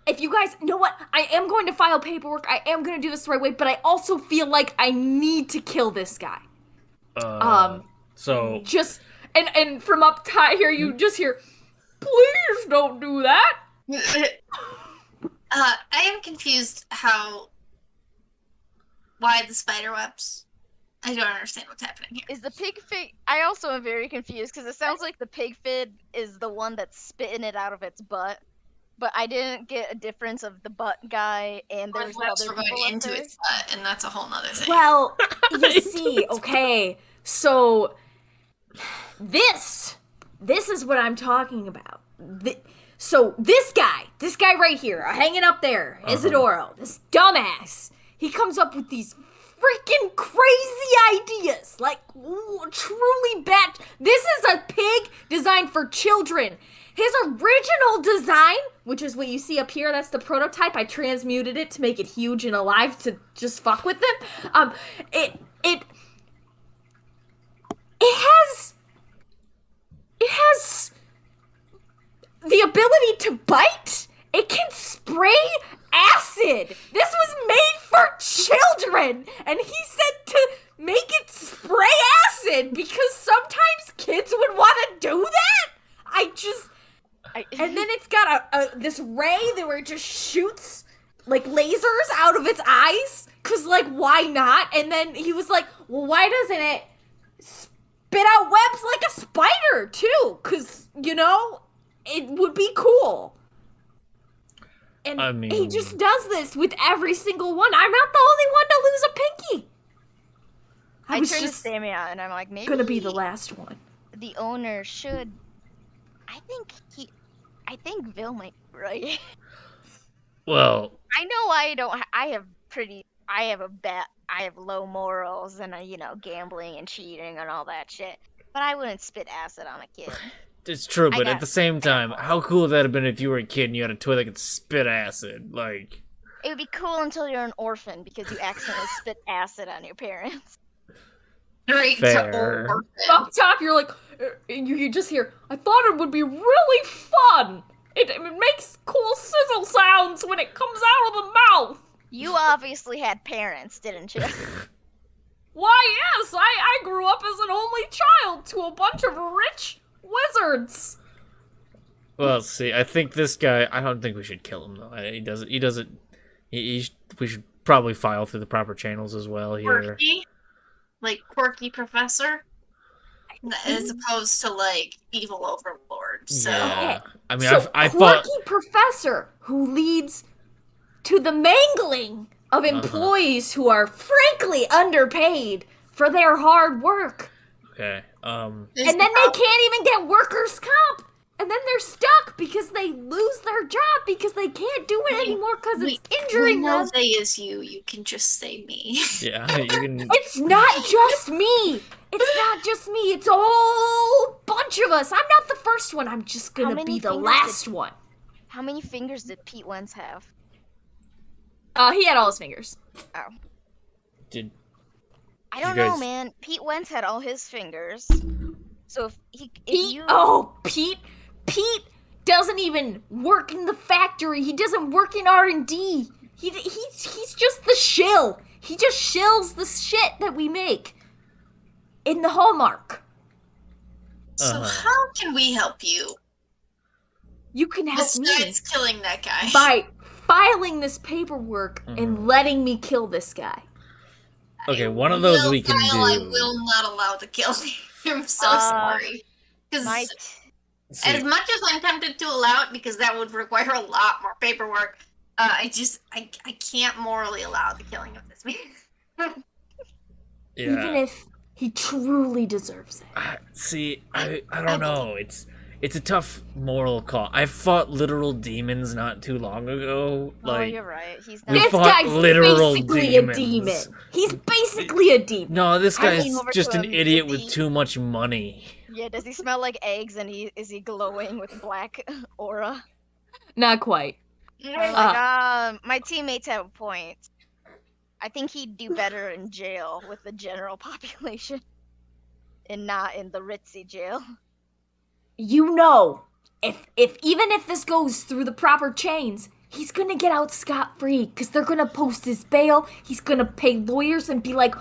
If you guys know what, I am going to file paperwork. I am going to do this the right way, but I also feel like I need to kill this guy. So just and from up high here, you just hear, "Please don't do that." I am confused why the spider webs? I don't understand what's happening here. Is the pig fig? I also am very confused because it sounds like the pig fig is the one that's spitting it out of its butt, but I didn't get a difference of the butt guy and there's other going people into up there. its butt, and that's a whole nother thing. Well, you see, okay, so this is what I'm talking about. So this guy right here, hanging up there, Isidoro, this dumbass, he comes up with these freaking crazy ideas, like truly bad. This is a pig designed for children. His original design, which is what you see up here, that's the prototype. I transmuted it to make it huge and alive to just fuck with them. It has the ability to bite. It can spray acid. This was made for children, and he said to make it spray acid because sometimes kids would want to do that. And then it's got this ray that where it just shoots like lasers out of its eyes. Cause like why not? And then he was like, well, why doesn't it spit out webs like a spider too? Cause you know it would be cool. And I mean, he just does this with every single one. I'm not the only one to lose a pinky. I was turned to just Sammy out and I'm like, maybe gonna be the last one. the owner should. I think Bill might be right. well, I know I don't. I have low morals and gambling and cheating and all that shit. But I wouldn't spit acid on a kid. it's true, I but got at the same time, how cool would that have been if you were a kid and you had a toy that could spit acid? Like, It would be cool until you're an orphan because you accidentally spit acid on your parents. Straight Fair. to orphan. Up top, you're like, you just hear, I thought it would be really fun. It makes cool sizzle sounds when it comes out of the mouth. You obviously had parents, didn't you? Why, yes, I grew up as an only child to a bunch of rich wizards. well, see, I think this guy. I don't think we should kill him though. He doesn't. We should probably file through the proper channels as well here. Quirky, like quirky professor, as opposed to like evil overlord. So Yeah, I mean, So, I quirky thought. professor who leads to the mangling of employees who are frankly underpaid for their hard work. Okay. there's And then they can't even get workers' comp. And then they're stuck because they lose their job because they can't do it anymore because it's injuring know them. they is you. You can just say me. Yeah, you can. It's not just me. It's not just me. It's a whole bunch of us. I'm not the first one. I'm just How gonna many be the fingers last one. How many fingers did Pete Wentz have? He had all his fingers. Did I don't You know, guys- man. Pete Wentz had all his fingers. So if Pete, you Pete doesn't even work in the factory. He doesn't work in R&D. He's just the shill. He just shills the shit that we make in the Hallmark. So Uh-huh. how can we help you You can help me besides killing that guy? by filing this paperwork and letting me kill this guy. Okay, one of those Will we can Kyle, I do. will not allow to kill you. I'm so Uh, sorry. Because my See, as much as I'm tempted to allow it, because that would require a lot more paperwork, I can't morally allow the killing of this man. Even yeah. if he truly deserves it. See, I don't know. It's a tough moral call. I fought literal demons not too long ago. oh, Like, you're right. He's we not. This fought guy's literal basically demons. a demon. He's basically a demon. no, this I guy's lean over just to an him, idiot is with he- too much money. Yeah, does he smell like eggs and is he glowing with black aura? Not quite. I'm like, my teammates have a point. I think he'd do better in jail with the general population and not in the ritzy jail. You know, if even if this goes through the proper chains, he's gonna get out scot-free because they're gonna post his bail. He's gonna pay lawyers and be like,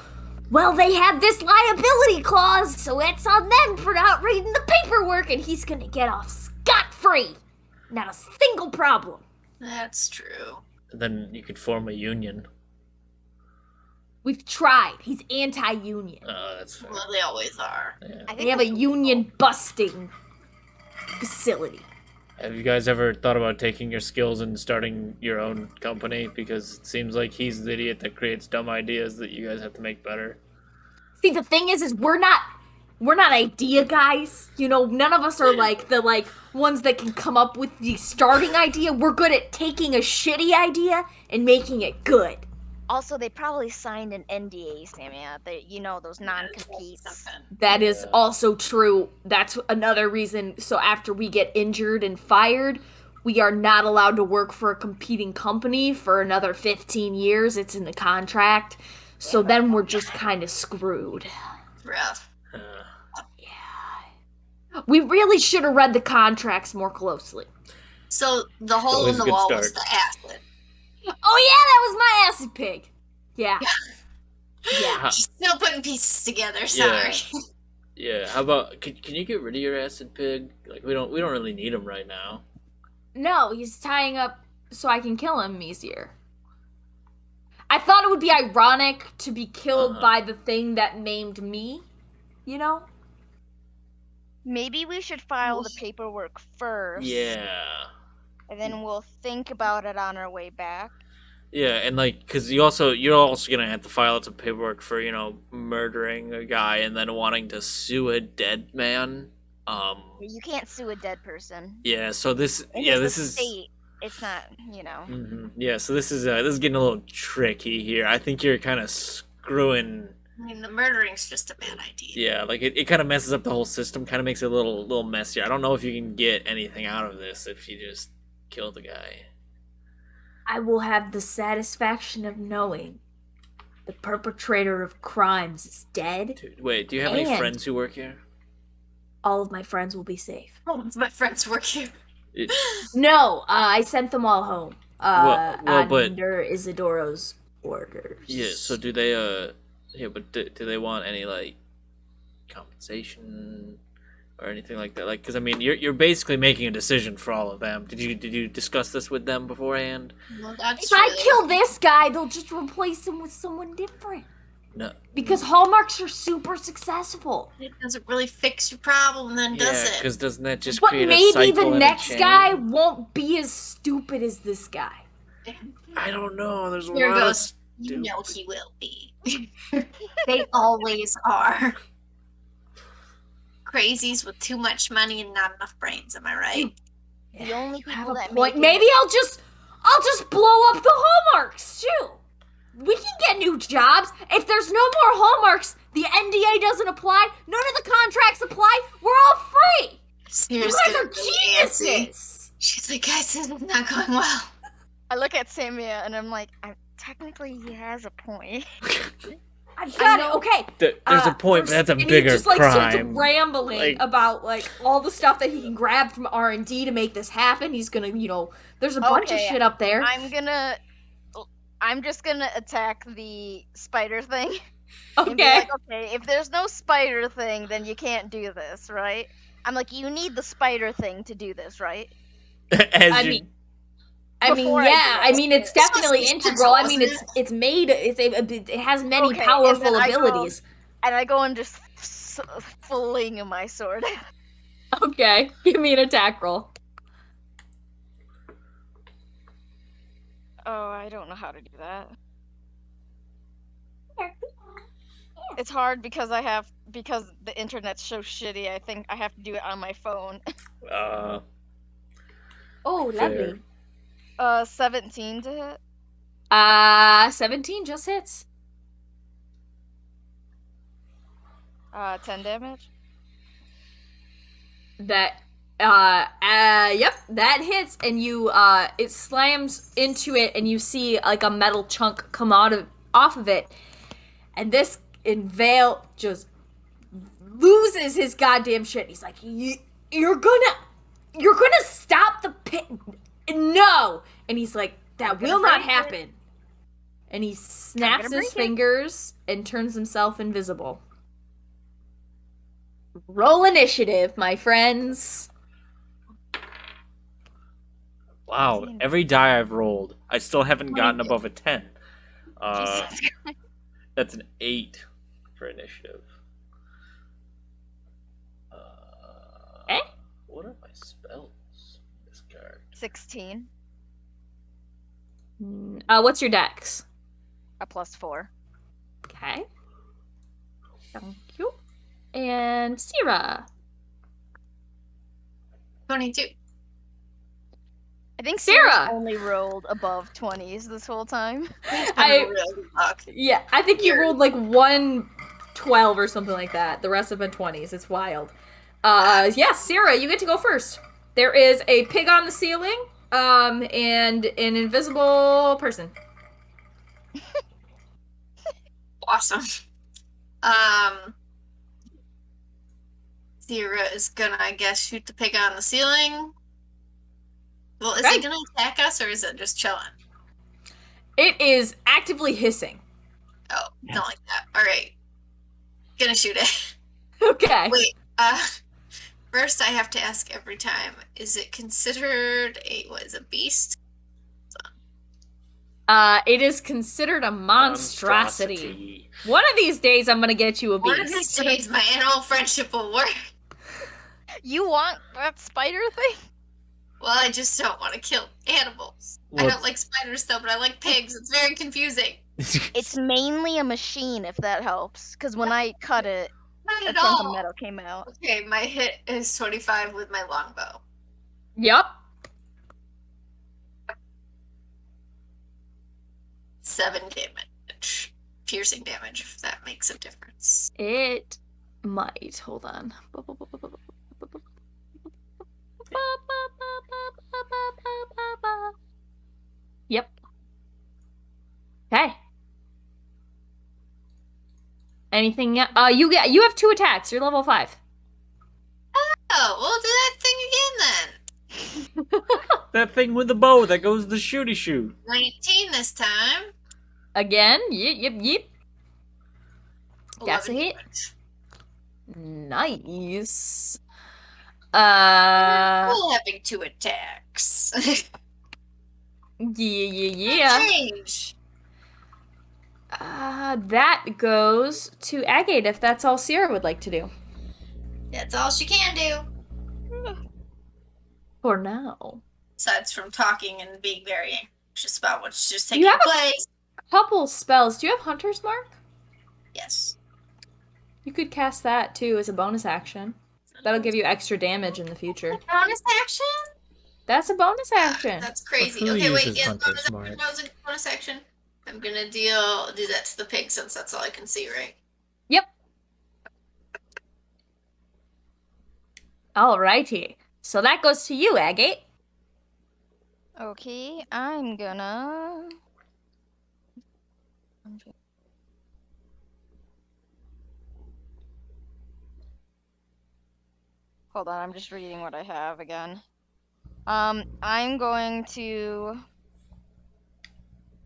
well, they have this liability clause, so it's on them for not reading the paperwork, and he's gonna get off scot-free. Not a single problem. That's true. Then you could form a union. We've tried. He's anti-union. That's fair. Well, they always are. Yeah. I think They have a union busting facility. Have you guys ever thought about taking your skills and starting your own company? Because it seems like he's the idiot that creates dumb ideas that you guys have to make better. See, the thing is we're not idea guys. You know, none of us are the ones that can come up with the starting idea. We're good at taking a shitty idea and making it good. Also, they probably signed an NDA, Samia. Those non-competes. That is also true. That's another reason. So after we get injured and fired, we are not allowed to work for a competing company for another 15 years. It's in the contract. So then we're just kind of screwed. Rough. We really should have read the contracts more closely. So the hole always in a the good wall was start. the acid. Oh yeah, that was my acid pig. Yeah. Yeah. She's still putting pieces together. Sorry. Yeah. How about can you get rid of your acid pig? Like we don't really need him right now. No, he's tying up so I can kill him easier. I thought it would be ironic to be killed by the thing that maimed me, you know? Maybe we should file the paperwork first. Yeah. And then we'll think about it on our way back. Yeah, and like, cause you're also gonna have to file some paperwork for murdering a guy and then wanting to sue a dead man. You can't sue a dead person. Yeah. So this In yeah his this is estate, it's not, yeah. So this is getting a little tricky here. I think you're kind of screwing. I mean, the murdering's just a bad idea. Yeah, like it kind of messes up the whole system. Kind of makes it a little messier. I don't know if you can get anything out of this if you just kill the guy. I will have the satisfaction of knowing the perpetrator of crimes is dead. Dude, wait, do you have any And- friends who work here? All of my friends will be safe. Oh, my friends work here. No, I sent them all home. Well, but- under Isidoro's orders. Yeah. So do they? Yeah, but do they want any like compensation or anything like that? Like, because I mean, you're basically making a decision for all of them. Did you discuss this with them beforehand? Well, that's If I really- kill this guy, they'll just replace him with someone different. No. Because hallmarks are super successful. It doesn't really fix your problem, then, does Yeah, it? because doesn't that just But create a maybe cycle the and a next chain? guy won't be as stupid as this guy. I don't know. There's a Here lot goes. of You know he will be. They always are. Crazies with too much money and not enough brains. Am I right? The only You have people a that point. make Maybe it, I'll just blow up the hallmarks too. We can get new jobs. If there's no more hallmarks, the NDA doesn't apply. None of the contracts apply. We're all free. Seriously, You guys are geniuses. She's like, guys, this is not going well. I look at Samia and I'm like, technically he has a point. I've got know- it. Okay. There's a point, but that's a and bigger he just like starts crime. rambling Like- about like all the stuff that he can grab from R&D to make this happen. He's gonna, there's a bunch of Okay, shit up there. I'm just gonna attack the spider thing. And be Okay. like, okay, if there's no spider thing, then you can't do this, right? I'm like, you need the spider thing to do this, right? As I you- mean, Before I yeah. do I it. mean, it's It's supposed to definitely be integral. I essential, mean, isn't it's made. It has many Okay, and powerful then I go- abilities. And I go and just fling my sword. Okay, give me an attack roll. Oh, I don't know how to do that. It's hard because because the internet's so shitty. I think I have to do it on my phone. Oh, Fair. lovely. 17 to hit. 17 just hits. 10 damage. Yep, that hits, and it slams into it, and you see like a metal chunk come off of it, and this Vale just loses his goddamn shit. He's like, you're gonna stop the pit? No, and he's like, that will not break it. happen, and he snaps gonna his break it. fingers and turns himself invisible. Roll initiative, my friends. Wow, 18. every die I've rolled, I still haven't gotten 20. above a 10. Jesus Christ. That's an 8 for initiative. Eh? What are my spells? This card. 16. What's your dex? A +4. Okay. Thank you. And Sierra. 22. I think Sarah! Sarah only rolled above 20s this whole time. I- Real good luck. Yeah, I think you rolled like 112 or something like that. The rest have been 20s. It's wild. Yeah, Sarah, you get to go first. There is a pig on the ceiling, and an invisible person. Awesome. Thera is gonna, I guess, shoot the pig on the ceiling. Well, is Okay. it gonna attack us or is it just chilling? It is actively hissing. Oh, don't like that. All right, gonna shoot it. Okay. Wait. First I have to ask every time: is it considered a beast? It is considered a monstrosity. One of these days, I'm gonna get you a One of these beast. days, my animal friendship will work. You want that spider thing? Well, I just don't want to kill animals. I don't like spiders though, but I like pigs. It's very confusing. It's mainly a machine, if that helps. Because when I cut it, Not a at chunk of all. metal came out. Okay, my hit is 25 with my longbow. Yep. 7 damage. Piercing damage, if that makes a difference. It might. Hold on. Yep. Okay. Anything? You have 2 attacks. You're level 5. Oh, we'll do that thing again then. That thing with the bow that goes the shooty shoot. 19 this time. Again. Yep. That's a 11 hit. damage. Nice. We'll having 2 attacks. Yeah. Change. That goes to Agate if that's all Sierra would like to do. That's all she can do. For now. Aside from talking and being very anxious about what's just You taking have a- place. Couple spells. Do you have Hunter's Mark? Yes. You could cast that too as a bonus action. That'll give you extra damage in the future. Bonus action? That's a bonus action. That's crazy. But who Okay, wait. uses Yes, Hunter's bonus Mark? action. That was a bonus action. I'm gonna do that to the pig since that's all I can see, right? Yep. Alrighty. So that goes to you, Agate. Okay, I'm gonna. Hold on, I'm just reading what I have again. I'm going to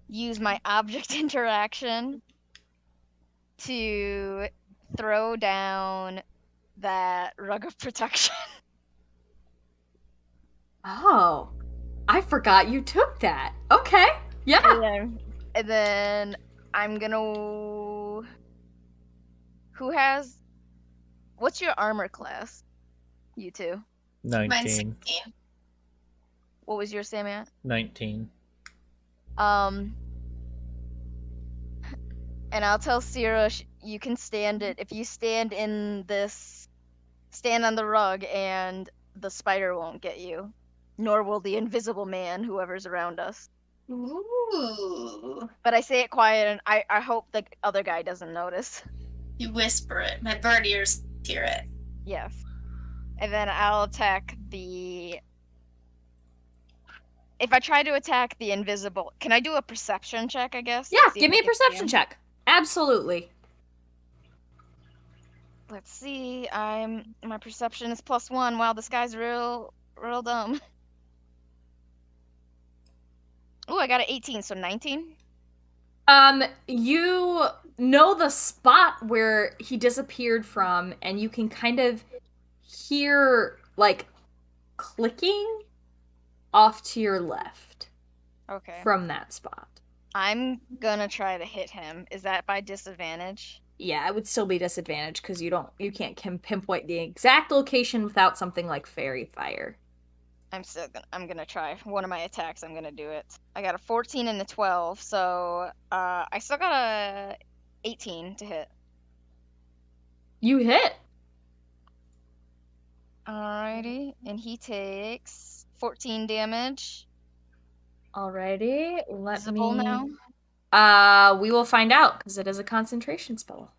use my object interaction to throw down that rug of protection. Oh. I forgot you took that. Okay. Yeah. And then I'm gonna. Who has? What's your armor class? You two. Mine's 19. 16. What was your Sam at? 19. And I'll tell Sierra you can stand it. If you stand in this, stand on the rug, and the spider won't get you, nor will the invisible man, whoever's around us. Ooh. But I say it quiet, and I hope the other guy doesn't notice. You whisper it. My bird ears hear it. Yes. And then I'll attack the. If I try to attack the invisible, can I do a perception check, I guess? Yeah, See if give me I a can perception stand? check. Absolutely. Let's see. My perception is +1. Wow, this guy's real dumb. Oh, I got an 18, so 19. You know the spot where he disappeared from, and you can kind of hear like clicking off to your left Okay. from that spot. I'm gonna try to hit him. Is that by disadvantage? Yeah, it would still be disadvantage because you can't pinpoint the exact location without something like fairy fire. I'm gonna try. One of my attacks, I'm gonna do it. I got a 14 and a 12, so I still got a 18 to hit. You hit. Alrighty, and he takes 14 damage. Alrighty, let Visible me. now. We will find out because it is a concentration spell.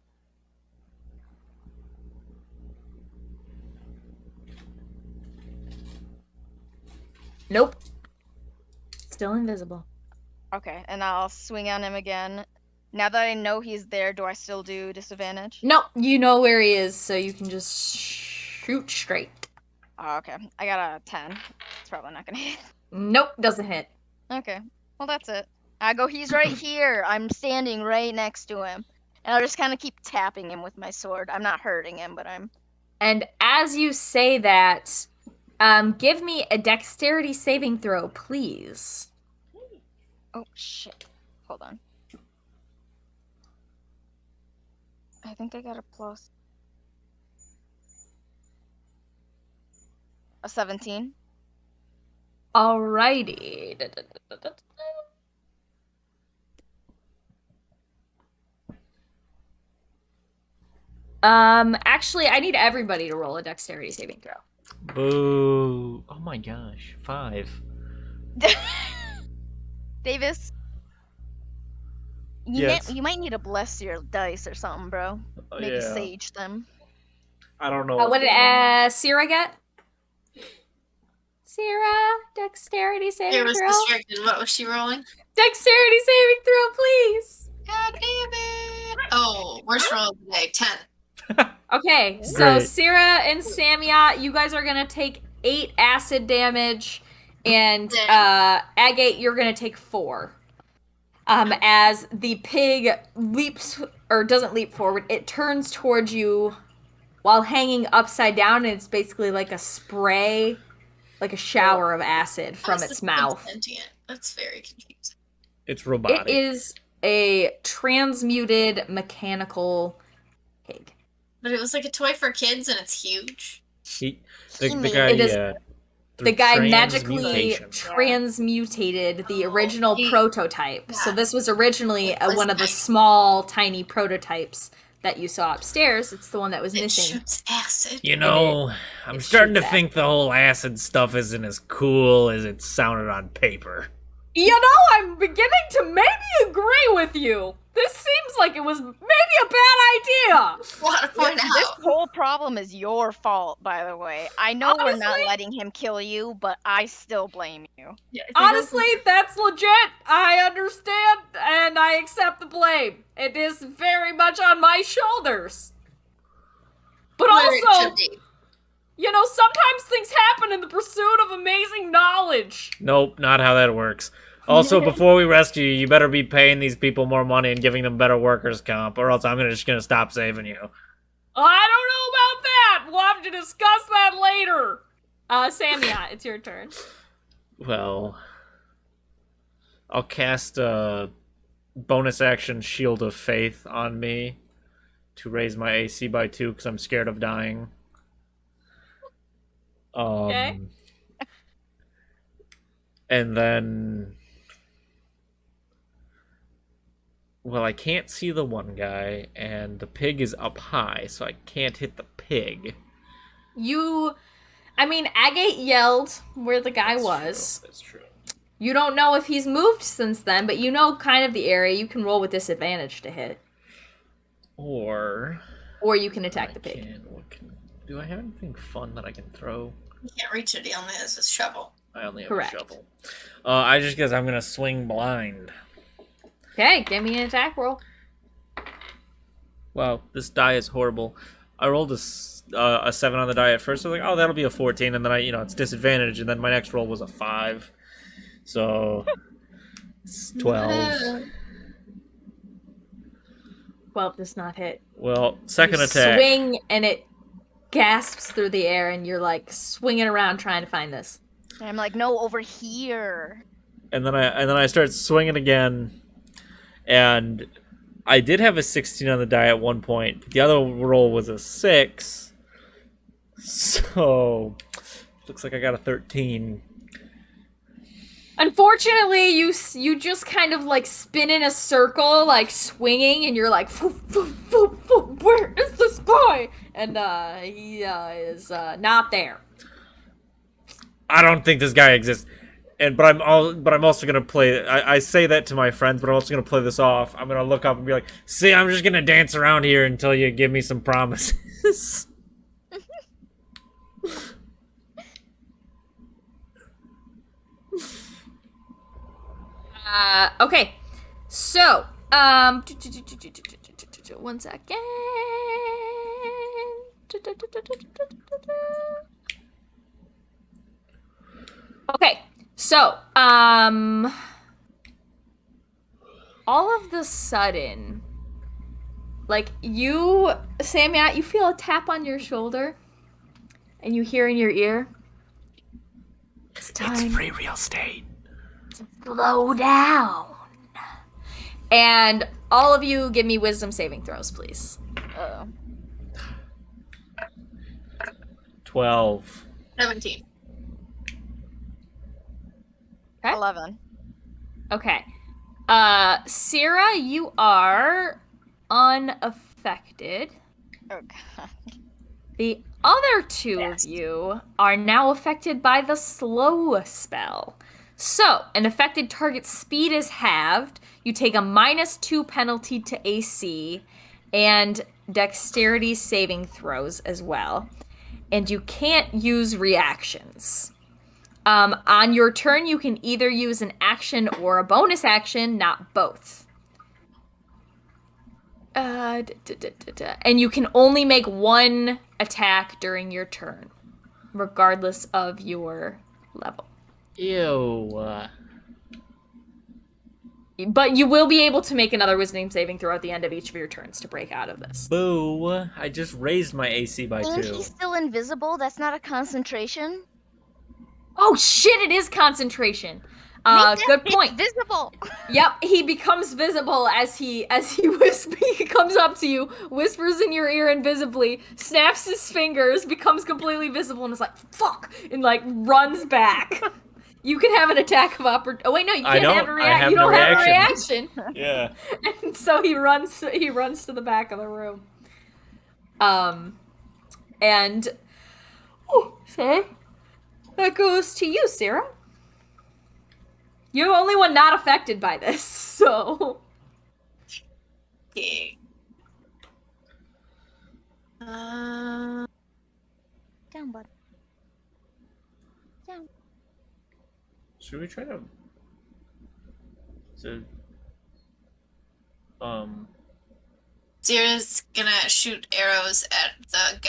Nope. Still invisible. Okay, and I'll swing on him again. Now that I know he's there, do I still do disadvantage? Nope, you know where he is, so you can just shoot straight. Oh, okay, I got a 10. It's probably not gonna hit. Nope, doesn't hit. Okay, well that's it. I go, he's right here. I'm standing right next to him. And I'll just kind of keep tapping him with my sword. I'm not hurting him, but I'm... And as you say that, give me a dexterity saving throw, please. Oh, shit. Hold on. I think I got a plus... a 17. Alrighty. Actually, I need everybody to roll a dexterity saving throw. Boo. Oh my gosh. 5. Davis, Yes. you might need to bless your dice or something, bro. Oh, Maybe yeah. sage them. I don't know. What did Sierra get? Sierra, dexterity saving It was throw. distracted. What was she rolling? Dexterity saving throw, please. God damn it! Oh, worst roll of the day. 10. Okay, so Great. Sierra and Samia, you guys are gonna take 8 acid damage, and Agate, you're gonna take 4. As the pig leaps or doesn't leap forward, it turns towards you while hanging upside down, and it's basically like a spray, like a shower of acid How from is its this mouth. sentient? That's very confusing. It's robotic. It is a transmuted mechanical pig. But it was like a toy for kids, and it's huge. The He made guy, It is- through The guy magically transmutation. transmutated the original he- prototype. So yeah. this was originally It was one of the nice. small, tiny prototypes that you saw upstairs. It's the one that was It missing. shoots acid. You know, I'm it starting to shoots think the whole acid stuff isn't as cool as it sounded on paper. You know, I'm beginning to maybe agree with you. This seems like it was maybe a bad idea. I want to point This out. whole problem is your fault, by the way. I know we're not Honestly? letting him kill you, but I still blame you. Yeah, I think Honestly, that's legit. I understand and I accept the blame. It is very much on my shoulders. But where it also, should be. you know, sometimes things happen in the pursuit of amazing knowledge. Nope, not how that works. Also, before we rescue you, you better be paying these people more money and giving them better workers' comp, or else I'm just gonna stop saving you. I don't know about that. We'll have to discuss that later. Samia, it's your turn. Well, I'll cast a bonus action Shield of Faith on me to raise my AC by 2 because I'm scared of dying. Okay. And then... Well, I can't see the one guy, and the pig is up high, so I can't hit the pig. Agate yelled where the guy was. That's true. You don't know if he's moved since then, but you know kind of the area. You can roll with disadvantage to hit. Or Or you can attack the pig. Do I have anything fun that I can throw? You can't reach it. He only has his shovel. I only have Correct. a shovel. I just guess I'm gonna swing blind. Okay, give me an attack roll. Wow, this die is horrible. I rolled a 7 on the die at first. I was like, oh, that'll be a 14, and then it's disadvantage, and then my next roll was a 5. So it's 12. 12 does not hit. Well, second You attack. swing and it gasps through the air, and you're like swinging around trying to find this. And I'm like, no, over here. And then I start swinging again, and I did have a 16 on the die at one point. The other roll was a 6, so looks like I got a 13. Unfortunately, you just kind of like spin in a circle, like swinging, and you're like, "Foop, foop, foop, foop, where is this guy?" And he is not there. I don't think this guy exists. But I'm also gonna play. I say that to my friends, but I'm also gonna play this off. I'm gonna look up and be like, "See, I'm just gonna dance around here until you give me some promises." Okay. So, one second. Okay. So, all of the sudden, like you, Samyat, you feel a tap on your shoulder, and you hear in your ear, "It's time. real estate. Slow down." And all of you, give me wisdom saving throws, please. Oh. 12. 17. Okay. 11. Okay. Sierra, you are unaffected. Oh god. The other two of you are now affected by the slow spell. So, an affected target's speed is halved. You take a -2 penalty to AC and dexterity saving throws as well. And you can't use reactions. On your turn, you can either use an action or a bonus action, not both. And you can only make one attack during your turn, regardless of your level. Ew. But you will be able to make another wisdom saving throw at the end of each of your turns to break out of this. Boo. I just raised my AC by Ain't 2. he still invisible? That's not a concentration. Oh shit, it is concentration. Make that Good bitch point. visible. Yep, he becomes visible as he he comes up to you, whispers in your ear invisibly, snaps his fingers, becomes completely visible, and is like, "Fuck!" and like runs back. You can have an attack of opportunity. Oh wait, no, you I can't don't. have a I reaction. have You no don't have a reaction. reaction. Yeah. And so he runs to the back of the room. And sorry. That goes to you, Sarah. You're the only one not affected by this, so Okay. Down, bud. Down. Should we try to Zira's gonna shoot arrows at the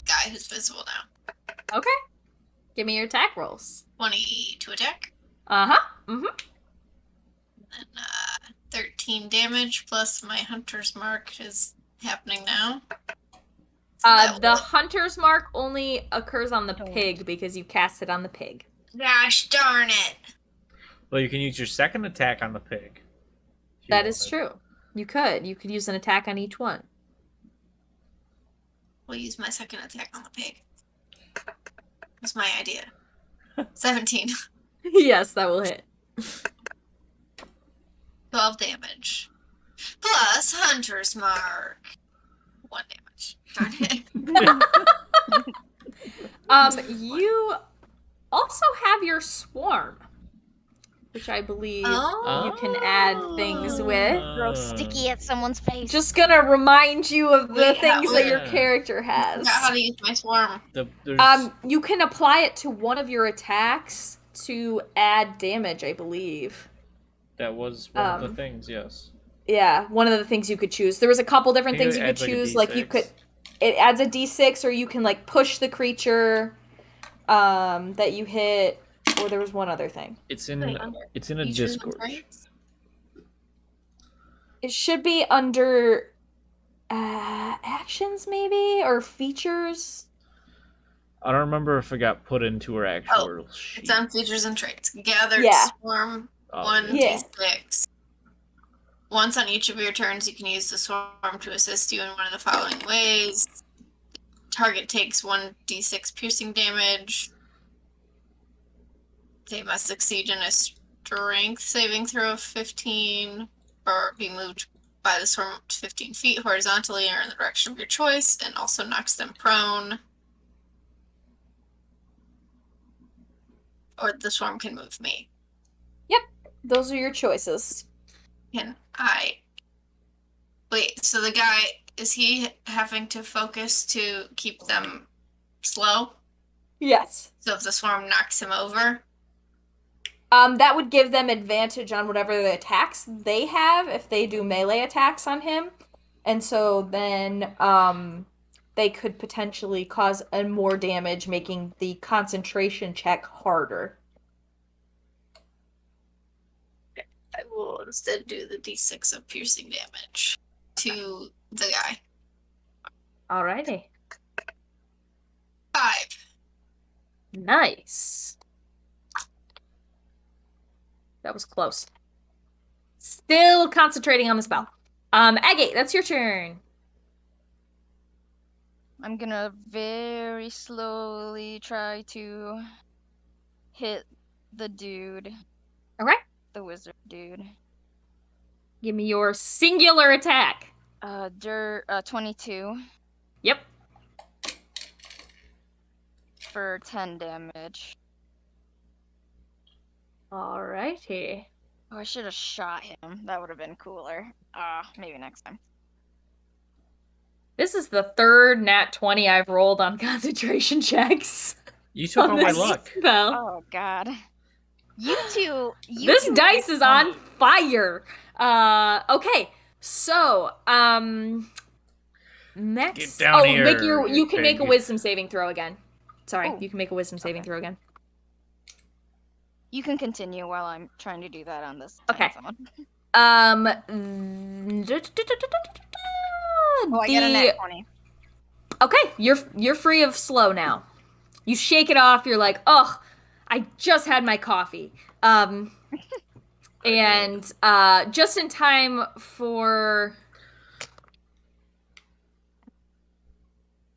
guy who's visible now. okay. Give me your attack rolls. 20 to attack. Uh-huh. Mm-hmm. And 13 damage plus my hunter's mark is happening now. So that The will- hunter's mark only occurs on the Don't. pig because you cast it on the pig. Gosh darn it. well, you can use your second attack on the pig. if you That is wanted. true. You could use an attack on each one. We'll use my second attack on the pig. That's my idea. 17. Yes, that will hit. 12 damage. Plus hunter's mark. 1 damage. Darn it. You also have your swarm, which I believe you can add things with. Throw sticky at someone's face. Just gonna remind you of the Wait, things that your yeah. character I has. forgot how to use my swarm. There's, You can apply it to one of your attacks to add damage, I believe. that was one of the um, things, yes. Yeah, one of the things you could choose. There was a couple different I think things it you could adds, like, a choose. Like you D6. could, it adds a d6, or you can like push the creature that you hit, or there was one other thing. It's in Wait, it's in a Features and Discord. traits? It should be under actions, maybe, or features. I don't remember if it got put into her actual sheet. It's on features and traits. Gathered Yeah. swarm Oh, 1d6. Once on each of your turns, you can use the swarm to assist you in one of the following ways. Target takes 1d6 piercing damage. They must succeed in a strength saving throw of 15, or be moved by the swarm up to 15 feet horizontally or in the direction of your choice, and also knocks them prone. Or the swarm can move me. Those are your choices. Can I wait? So the guy, is he having to focus to keep them slow? Yes. So if the swarm knocks him over, That would give them advantage on whatever the attacks they have if they do melee attacks on him. And so then they could potentially cause more damage, making the concentration check harder. I will instead do the d6 of piercing damage to the guy. Alrighty. 5. Nice. That was close. Still concentrating on the spell. Agate, that's your turn. I'm gonna very slowly try to hit the dude, Okay. the wizard dude. Give me your singular attack. 22 Yep. for 10 damage. Alrighty. Oh, I should have shot him. That would have been cooler. Maybe next time. This is the third nat 20 I've rolled on concentration checks. You took on all my this luck. spell. Oh god. You two. This dice is on fire. Okay, so next. Get down here, make you can make a pig. wisdom saving throw again. Sorry, Oh. you can make a wisdom saving Okay. throw again. You can continue while I'm trying to do that on this. Okay. Someone. Oh, I get a nat 20. Okay, you're free of slow now. You shake it off. You're like, oh, I just had my coffee. And just in time for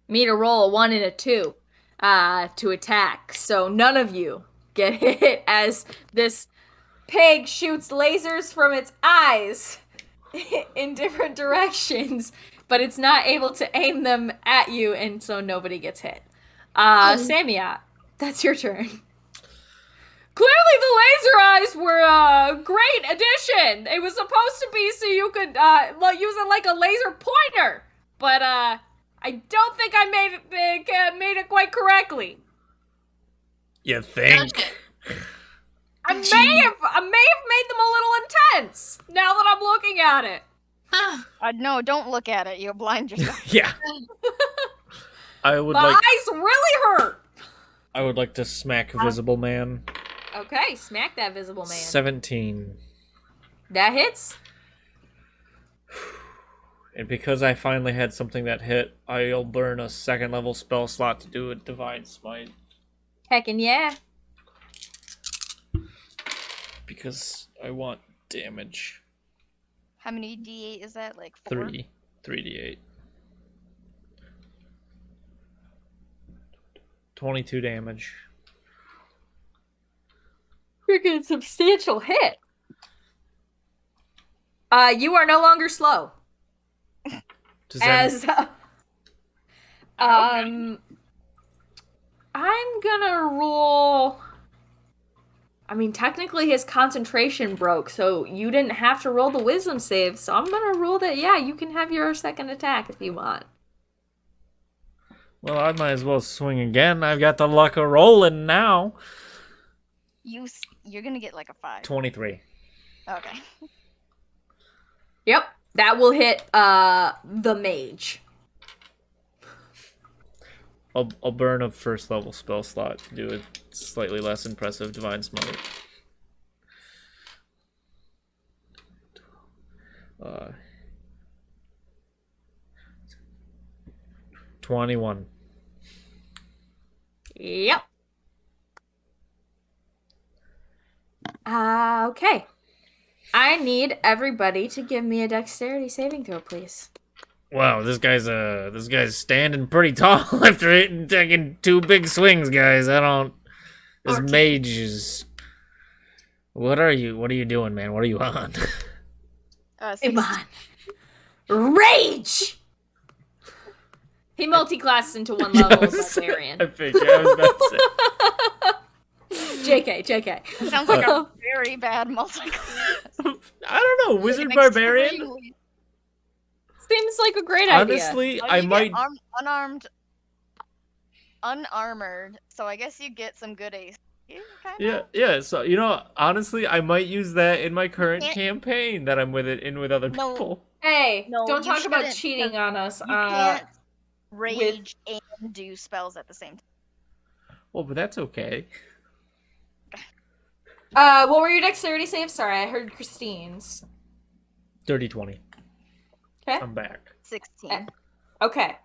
me to roll a 1 and a 2 to attack. So none of you get hit as this pig shoots lasers from its eyes in different directions, but it's not able to aim them at you, and so nobody gets hit. Samia, that's your turn. Clearly the laser eyes were a great addition. It was supposed to be so you could use it like a laser pointer, but I don't think I made it quite correctly. You think? Gotcha. I may have made them a little intense now that I'm looking at it. No, don't look at it. You'll blind yourself. Yeah. I would My like. eyes really hurt. I would like to smack Visible Man. Okay, smack that visible man. 17. That hits. And because I finally had something that hit, I'll burn a 2nd level spell slot to do a Divine Smite. Heckin' yeah. Because I want damage. How many d8 is that? Like 4? 3d8. 22 damage. Freaking substantial hit. You are no longer slow. Does that As I'm gonna roll. I mean, technically his concentration broke, so you didn't have to roll the wisdom save. So I'm gonna roll that. Yeah, you can have your second attack if you want. Well, I might as well swing again. I've got the luck of rolling now. You're gonna get like a 5. 23. Okay. Yep, that will hit the mage. I'll burn a 1st level spell slot to do a slightly less impressive Divine Smite. 21. Yep. Okay. I need everybody to give me a dexterity saving throw, please. Wow, this guy's standing pretty tall after taking 2 big swings, guys. This 14. mage is. What are you doing, man? What are you on? Come 16. on. Rage! He multi-classes into one level of barbarian. I figured. I was about to say. JK. Sounds like a very bad multi. I don't know, wizard barbarian. Seems like a great idea. Honestly, Oh, I you get might. unarmored. So I guess you get some good AC. Yeah, yeah. So honestly, I might use that in my current can't- campaign that I'm with other No. people. Hey, No, don't you talk about shouldn't, cheating because on us. You can't rage and do spells at the same time. Well, but that's okay. What were your dexterity saves? Sorry, I heard Christine's. Dirty 20. Okay. I'm back. 16. Okay.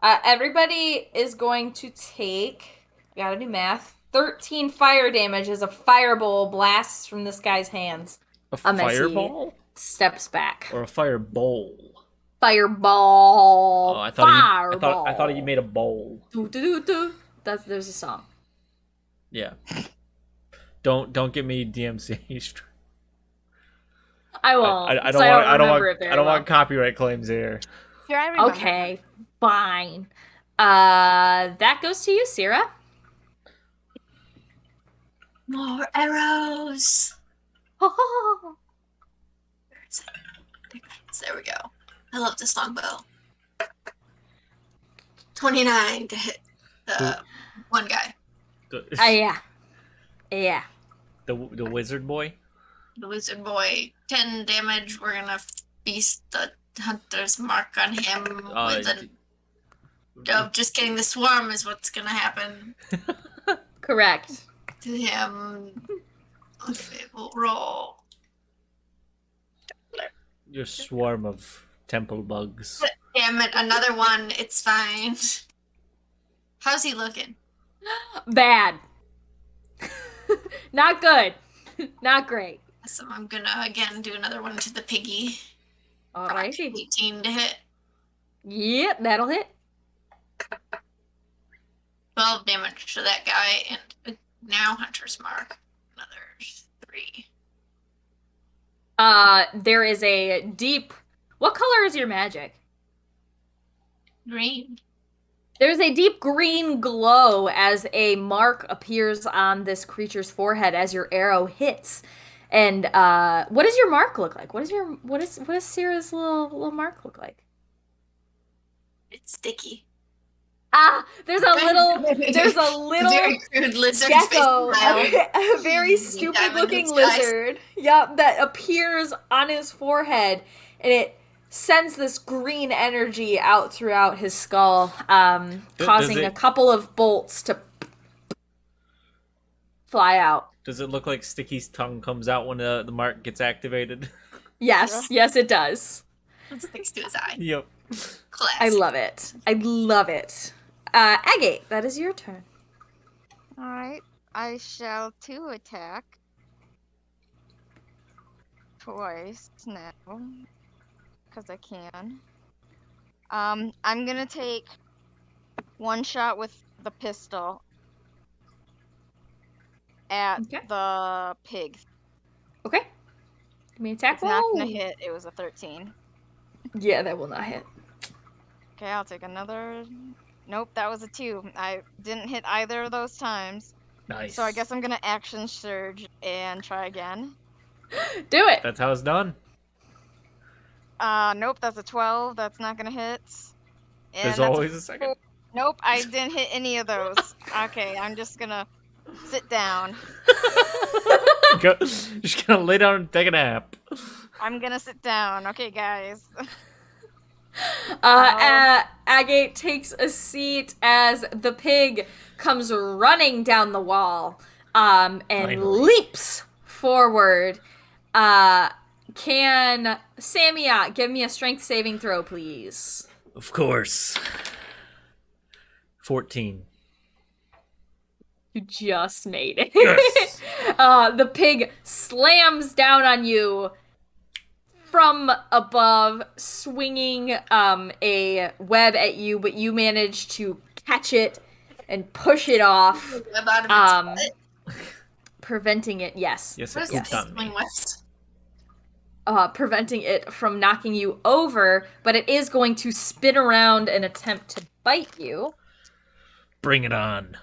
Everybody is going to take, gotta do math, 13 fire damage as a fireball blasts from this guy's hands. A As he fireball? steps back. Or a fire bowl? Fireball. Oh, I Fireball. thought you made a bowl. Do, do, do, do. There's a song. Yeah. Don't get me DMC. I won't. I don't want copyright claims here. Here, I remember. Okay, fine. That goes to you, Sierra. More arrows. There we go. I love this longbow. 29 to hit the one guy. Yeah. Yeah. The wizard boy? The wizard boy. 10 damage. We're gonna feast the hunter's mark on him with an... Oh, just kidding. The swarm is what's gonna happen Correct. to him. Okay, we'll roll. Your swarm of temple bugs. Damn it, another one. It's fine. How's he looking? Bad. Not good. Not great. So I'm gonna again do another one to the piggy. Alrighty. 18 to hit. Yep, that'll hit. 12 damage to that guy, and now hunter's mark. Another 3. There is a deep... What color is your magic? Green. There's a deep green glow as a mark appears on this creature's forehead as your arrow hits. And what does your mark look like? What does Sierra's little mark look like? It's sticky. There's a little Very crude lizard gecko, face a very stupid looking lizard. Yep, that appears on his forehead, and it sends this green energy out throughout his skull, causing a couple of bolts to fly out. Does it look like Sticky's tongue comes out when the mark gets activated? Yes, yes, it does. It sticks to his eye. Yep. Classic. I love it. I love it. Agate, that is your turn. Alright. I shall 2 attack. Twice now. Because I can. I'm gonna take 1 shot with the pistol at Okay. the pig. Okay. Give me an attack It's not roll. gonna hit. It was a 13. Yeah, that will not hit. Okay, I'll take another. Nope, that was a 2. I didn't hit either of those times. Nice. So I guess I'm gonna action surge and try again. Do it. That's how it's done. Nope, that's a 12. That's not gonna hit. And There's that's always a second. Nope, I didn't hit any of those. Okay, I'm just gonna sit down. Just gonna lay down and take a nap. I'm gonna sit down. Okay, guys. Agate takes a seat as the pig comes running down the wall, and Finally. leaps forward. Can Samia give me a strength saving throw, please? Of course. 14. You just made it. Yes. The pig slams down on you from above, swinging a web at you, but you manage to catch it and push it off, About a preventing it. Yes, Yes, What it's is done. this? West? preventing it from knocking you over, but it is going to spin around and attempt to bite you. Bring it on.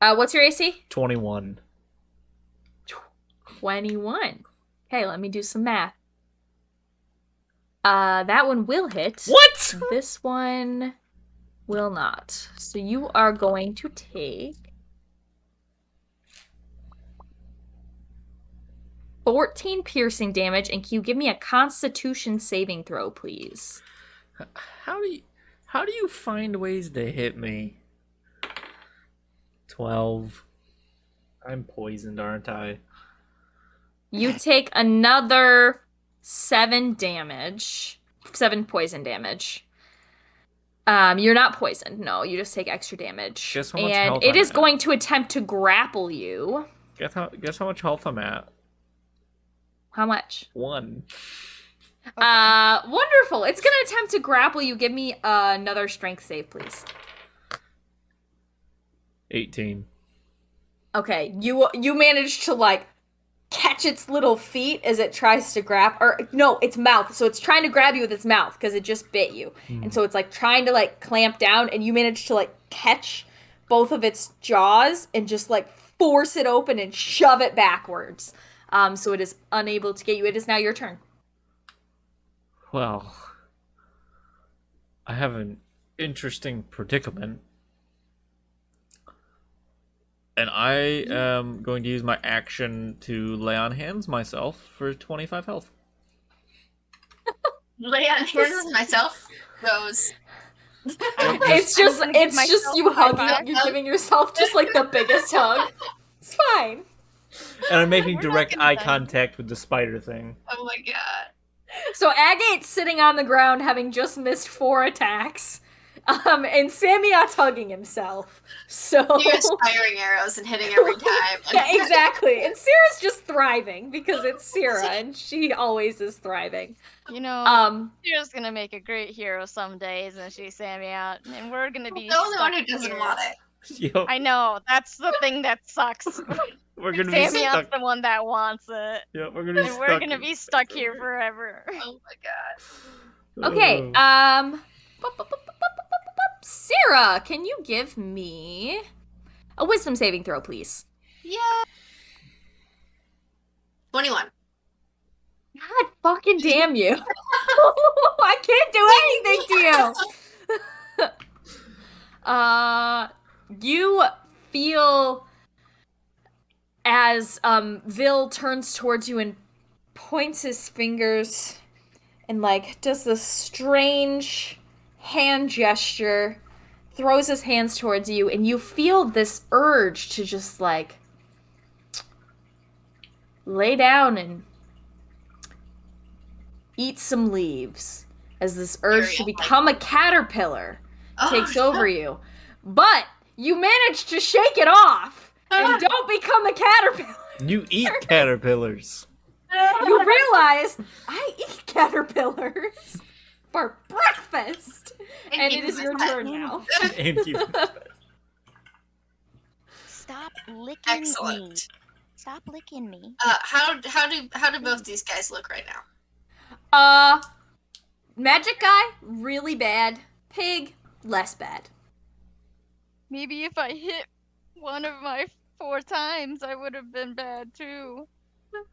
What's your AC? 21. 21. Okay, let me do some math. That one will hit. What? This one will not. So you are going to take 14 piercing damage, and can you give me a Constitution saving throw, please? How do you find ways to hit me? 12. I'm poisoned, aren't I? You take another 7 damage. 7 poison damage. You're not poisoned. No, you just take extra damage. Guess how much And health it I'm is at. going to attempt to grapple you. Guess how much health I'm at? How much? 1. Wonderful. It's gonna attempt to grapple you. Give me another strength save, please. 18. Okay, you manage to like catch its little feet as it tries to grab, or no, its mouth. So it's trying to grab you with its mouth because it just bit you, and so it's like trying to like clamp down, and you manage to like catch both of its jaws and just like force it open and shove it backwards. So it is unable to get you. It is now your turn. Well, I have an interesting predicament. And I am going to use my action to lay on hands myself for 25 health. Lay on hands on myself. Goes. It's I'm just gonna give it's just myself you a high hugging. five. You're giving yourself just like the biggest hug. It's fine. And I'm making We're not direct gonna eye die. contact with the spider thing. Oh my god. So Agate's sitting on the ground having just missed 4 attacks. And Samiat's hugging himself. So You're firing arrows and hitting every time. yeah, exactly. And Sierra's just thriving because it's Sierra and she always is thriving. You know, Um Sierra's gonna make a great hero some days, and she's Sammy out, and we're gonna be The only stuck one who doesn't here. want it. Yo, I know, that's the thing that sucks. we're gonna be Sammy out's stuck. the one that wants it, Yeah, we're gonna be and stuck. we're gonna be stuck here forever. Oh my god. okay, Sarah, can you give me a wisdom saving throw, please? Yeah. 21. God fucking damn you. I can't do anything to you. You feel as Vil turns towards you and points his fingers and like does this strange hand gesture, throws his hands towards you, and you feel this urge to just like lay down and eat some leaves as this urge to become a caterpillar takes over you. But you manage to shake it off and don't become a caterpillar. You eat caterpillars. You realize I eat caterpillars for breakfast. And it is your turn now. And you. Stop licking me. Excellent. Stop licking me. How do both these guys look right now? Magic guy, really bad. Pig, less bad. Maybe if I hit one of my 4 times, I would have been bad too.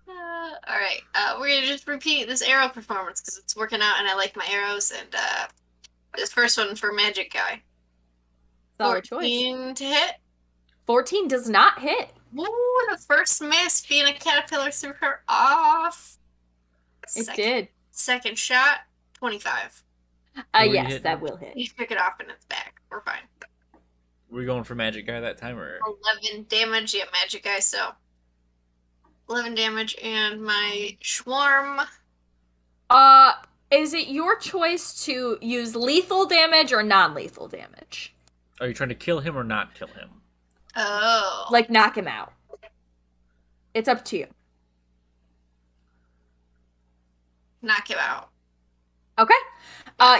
All right. We're gonna just repeat this arrow performance because it's working out, and I like my arrows. And this first one for magic guy. Solid choice. 14 to hit. 14 does not hit. Ooh, the first miss being a caterpillar threw her off. It did. Second shot, 25. Were you Yes, hitting? that will hit. You pick it off in its back. We're fine. Were we going for magic guy that time or? 11 damage. Yeah, magic guy. So 11 damage, and my swarm. Is it your choice to use lethal damage or non-lethal damage? Are you trying to kill him or not kill him? Oh. Like knock him out. It's up to you. Knock him out. Okay.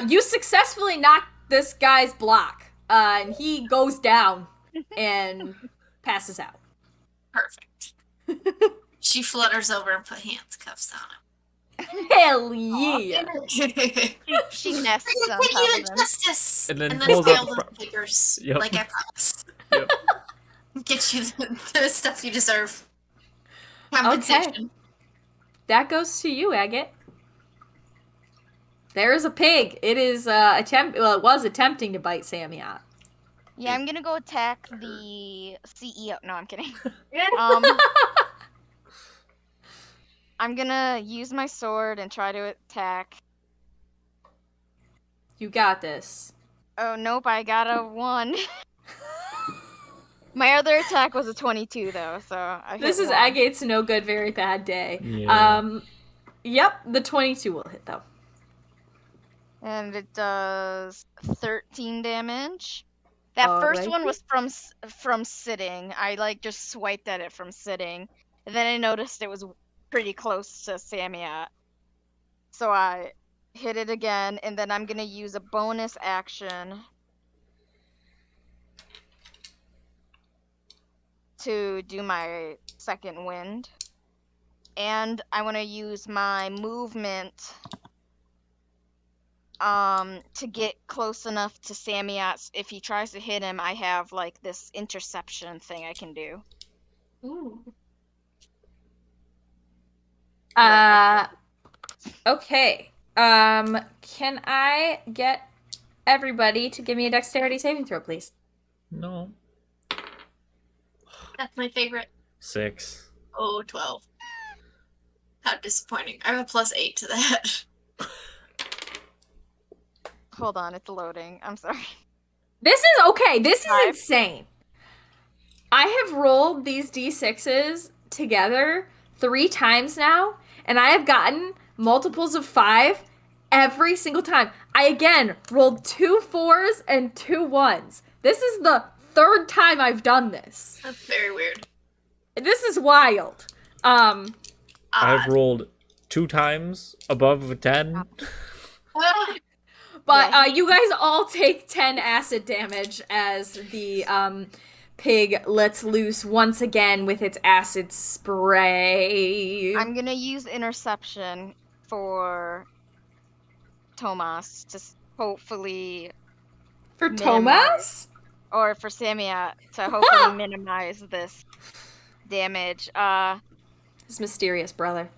You successfully knock this guy's block. And he goes down and passes out. Perfect. She flutters over and put handcuffs on Hell yeah. him. She nests on Take top you of to him. justice. And then fail pulls up those the- papers, Yep. like I promised. Yep. Get you the stuff you deserve. Compensation. That goes to you, Agate. There's a pig. It is it was attempting to bite Samiat. Yeah, I'm gonna go attack the CEO. No, I'm kidding. I'm gonna use my sword and try to attack. You got this. Oh, nope, I got a 1. My other attack was a 22 though, so I This hit is one. Agate's no good, very bad day. Yeah. Yep, the 22 will hit though. And it does 13 damage. That first one Alrighty. was from sitting. I like just swiped at it from sitting. And then I noticed it was pretty close to Samiat. So I hit it again, and then I'm gonna use a bonus action to do my second wind. And I want to use my movement to get close enough to Samiat. If he tries to hit him, I have like this interception thing I can do. Ooh. Okay. Can I get everybody to give me a dexterity saving throw, please? No. That's my favorite. 6. Oh, 12. How disappointing. I have a +8 to that. Hold on, it's loading. I'm sorry. This is okay. This is 5. insane. I have rolled these d6s together 3 times now, and I have gotten multiples of 5 every single time. I again rolled 2 4s and 2 1s. This is the 3rd time I've done this. That's very weird. This is wild. I've Odd. rolled 2 times above a 10. Ah, But Yeah, you guys all take 10 acid damage as the pig lets loose once again with its acid spray. I'm gonna use interception for Tomas to hopefully For minimize- Tomas? or for Samiat to hopefully minimize this damage. His mysterious brother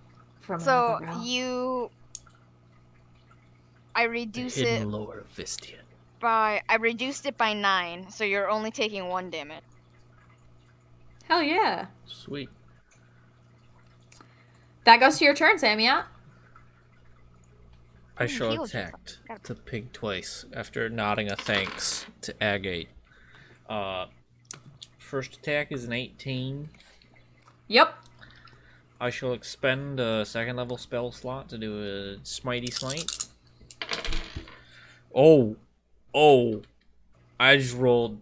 from So another realm. I The reduce hidden it lore of Fistean. I reduced it by 9, so you're only taking 1 damage. Hell yeah. Sweet. That goes to your turn, Samia. I shall heals attack yourself. the pig twice after nodding a thanks to Agate. First attack is an 18. Yep. I shall expend a 2nd level spell slot to do a Smitey Smite. Oh, I just rolled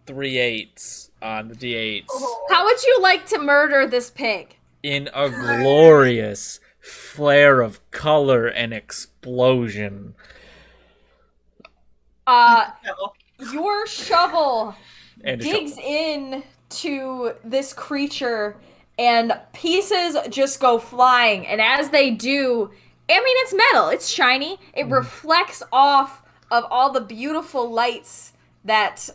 3 8s on the d8s How would you like to murder this pig? in a glorious flare of color and explosion. Your shovel And a digs shovel. in to this creature and pieces just go flying, and as they do, I mean, it's metal, it's shiny, it reflects off of all the beautiful lights that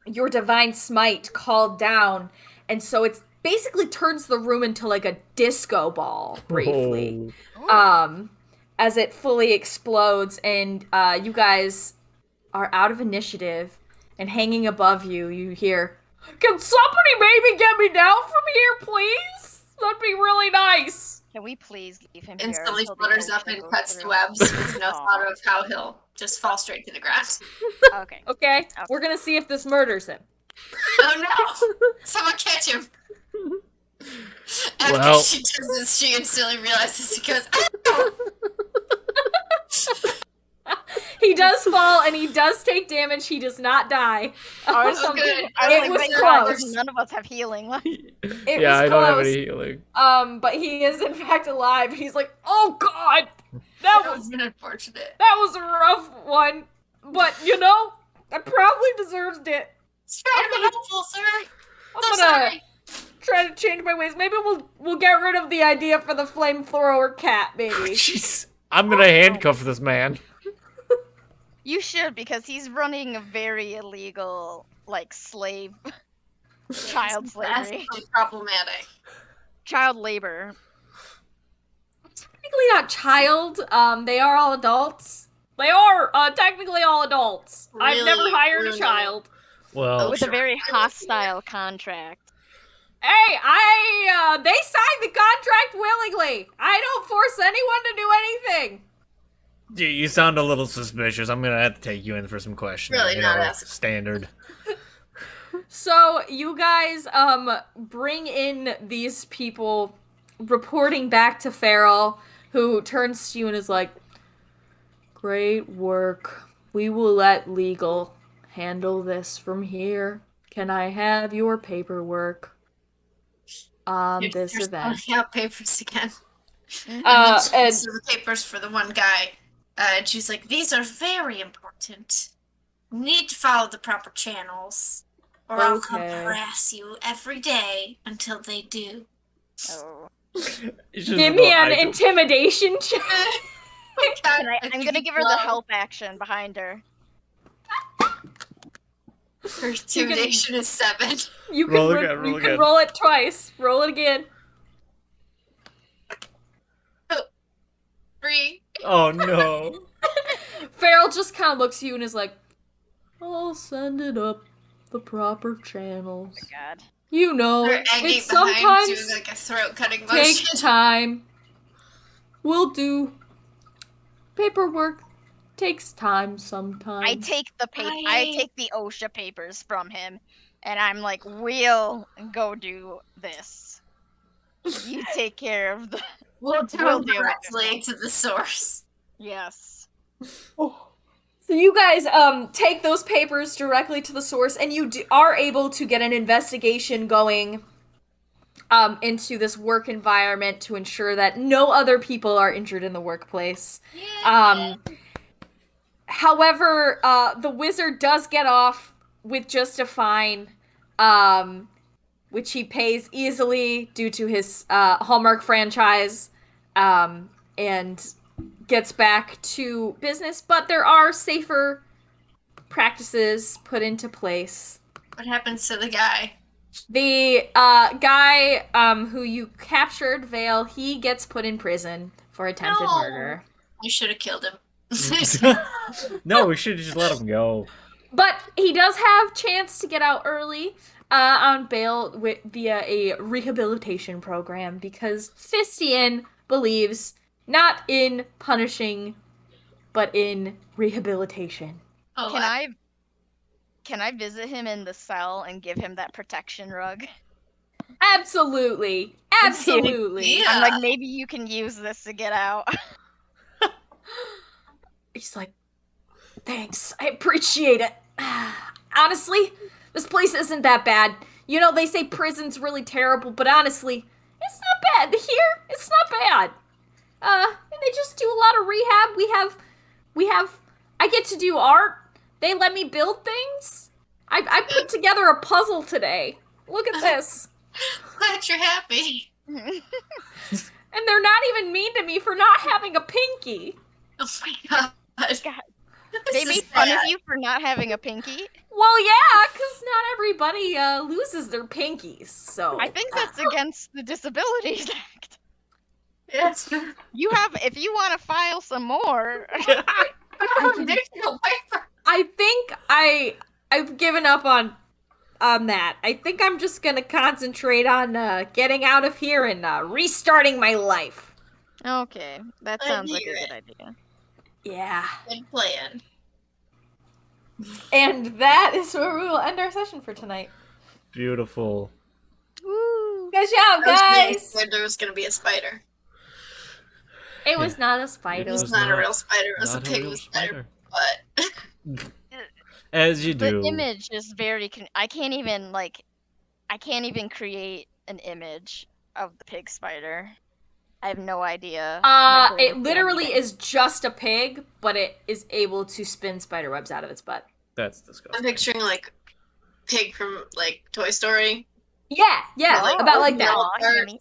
your divine smite called down, and so it's basically turns the room into like a disco ball briefly. As it fully explodes, and you guys are out of initiative, and hanging above you, you hear, "Can somebody maybe get me down from here, please? That'd be really nice." Can we please leave him here? instantly until the flutters up ocean and goes cuts through? webs with no Aw. thought of how he'll just fall straight to the ground. Okay. Okay, we're gonna see if this murders him. Oh no! Someone catch him! After Well- she does this, she instantly realizes he goes, "Ow!" He does fall, and he does take damage. He does not die. I was, Oh, good. I It like, was thank God, close. none of us have healing. It Yeah, was I don't have close. any healing. But he is in fact alive. He's like, "Oh God, that That was was unfortunate. a rough one, but you know, I probably deserved it. It's trying to be helpful, sir. I'm So gonna sorry. try to change my ways. Maybe we'll get rid of the idea for the flamethrower cat, maybe." Jeez. I'm gonna handcuff this man. You should, because he's running a very illegal, like, slave, child slavery, That's problematic. child labor. Technically not child. They are all adults. They are technically all adults. I've never Really, hired a really. child. Well, With a very hostile contract. Hey, they signed the contract willingly. I don't force anyone to do anything. you sound a little suspicious. I'm gonna have to take you in for some questioning. Really you not know, asking. standard. So you guys bring in these people reporting back to Farrell, who turns to you and is like, "Great work. We will let legal handle this from here. Can I have your paperwork on this You're event?" spelling out papers again. Mhm. And then she And gives her the papers for the one guy. And she's like, these are very important. You need to follow the proper channels. Or I'll come Okay. harass you every day until they do. Oh. It's just give me about an items. intimidation check. I'm gonna give her the help action behind her. Her intimidation is 7. You can Roll again, roll you can again. roll it twice. Roll it again. 3. Oh no. Farrell just kind of looks at you and is like, "I'll send it up the proper channels. God. You know, Her Aggie it behind sometimes doing like a throat cutting takes motion. time. We'll do paperwork. Takes time sometimes." I take the OSHA papers from him, and I'm like, we'll go do this. You take care of the. We'll do We'll it deal with directly to the source. Yes. So you guys take those papers directly to the source, and you are able to get an investigation going into this work environment to ensure that no other people are injured in the workplace. However, the wizard does get off with just a fine, which he pays easily due to his Hallmark franchise, and gets back to business. But there are safer practices put into place. What happens to the guy? The guy who you captured, Vale, he gets put in prison for attempted No. murder. You should have killed him. No, we should just let him go. But he does have chance to get out early on bail via a rehabilitation program because Fistean believes not in punishing, but in rehabilitation. Oh, Can I visit him in the cell and give him that protection rug? Absolutely. Absolutely. Yeah. I'm like, maybe you can use this to get out. He's like, "Thanks. I appreciate it. Honestly, this place isn't that bad. You know, they say prison's really terrible, but honestly, it's not bad. Here, it's not bad. And they just do a lot of rehab. We have, I get to do art. They let me build things. I put together a puzzle today. Look at this. Glad you're happy. And they're not even mean to me for not having a pinky. Oh my god. God. This They is made fun bad. of you for not having a pinky. Well, yeah, because not everybody loses their pinkies, so. I think that's against the Disabilities Act. Yes. You have, if you want to file some more. There's no paper. I think I've given up on that. I think I'm just gonna concentrate on getting out of here and restarting my life. Okay, that I sounds like hear a it. good idea. Yeah. Good plan. And that is where we will end our session for tonight. Beautiful. Woo! Good job, I was really guys! scared there was gonna be a spider. It was not a spider. It was was not a not- real spider. It was a Not pig real with a spider. But As you The do. image is very. I can't even create an image of the pig spider. I have no idea. My brain It can't literally even. is just a pig, but it is able to spin spider webs out of its butt. That's I'm disgusting. picturing like pig from like Toy Story. Yeah, Oh, about like that. no. aw, Hammy.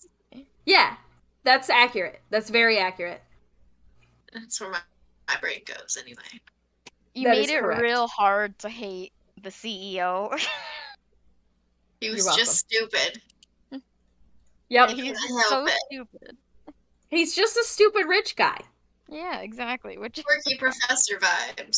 Yeah, that's accurate. That's very accurate. That's where my brain goes anyway. You That made is it correct. real hard to hate the CEO. He was You're welcome. just stupid. Yep. He- He's couldn't help so it. stupid. He's just a stupid rich guy. Yeah, exactly. Which Quirky professor vibes.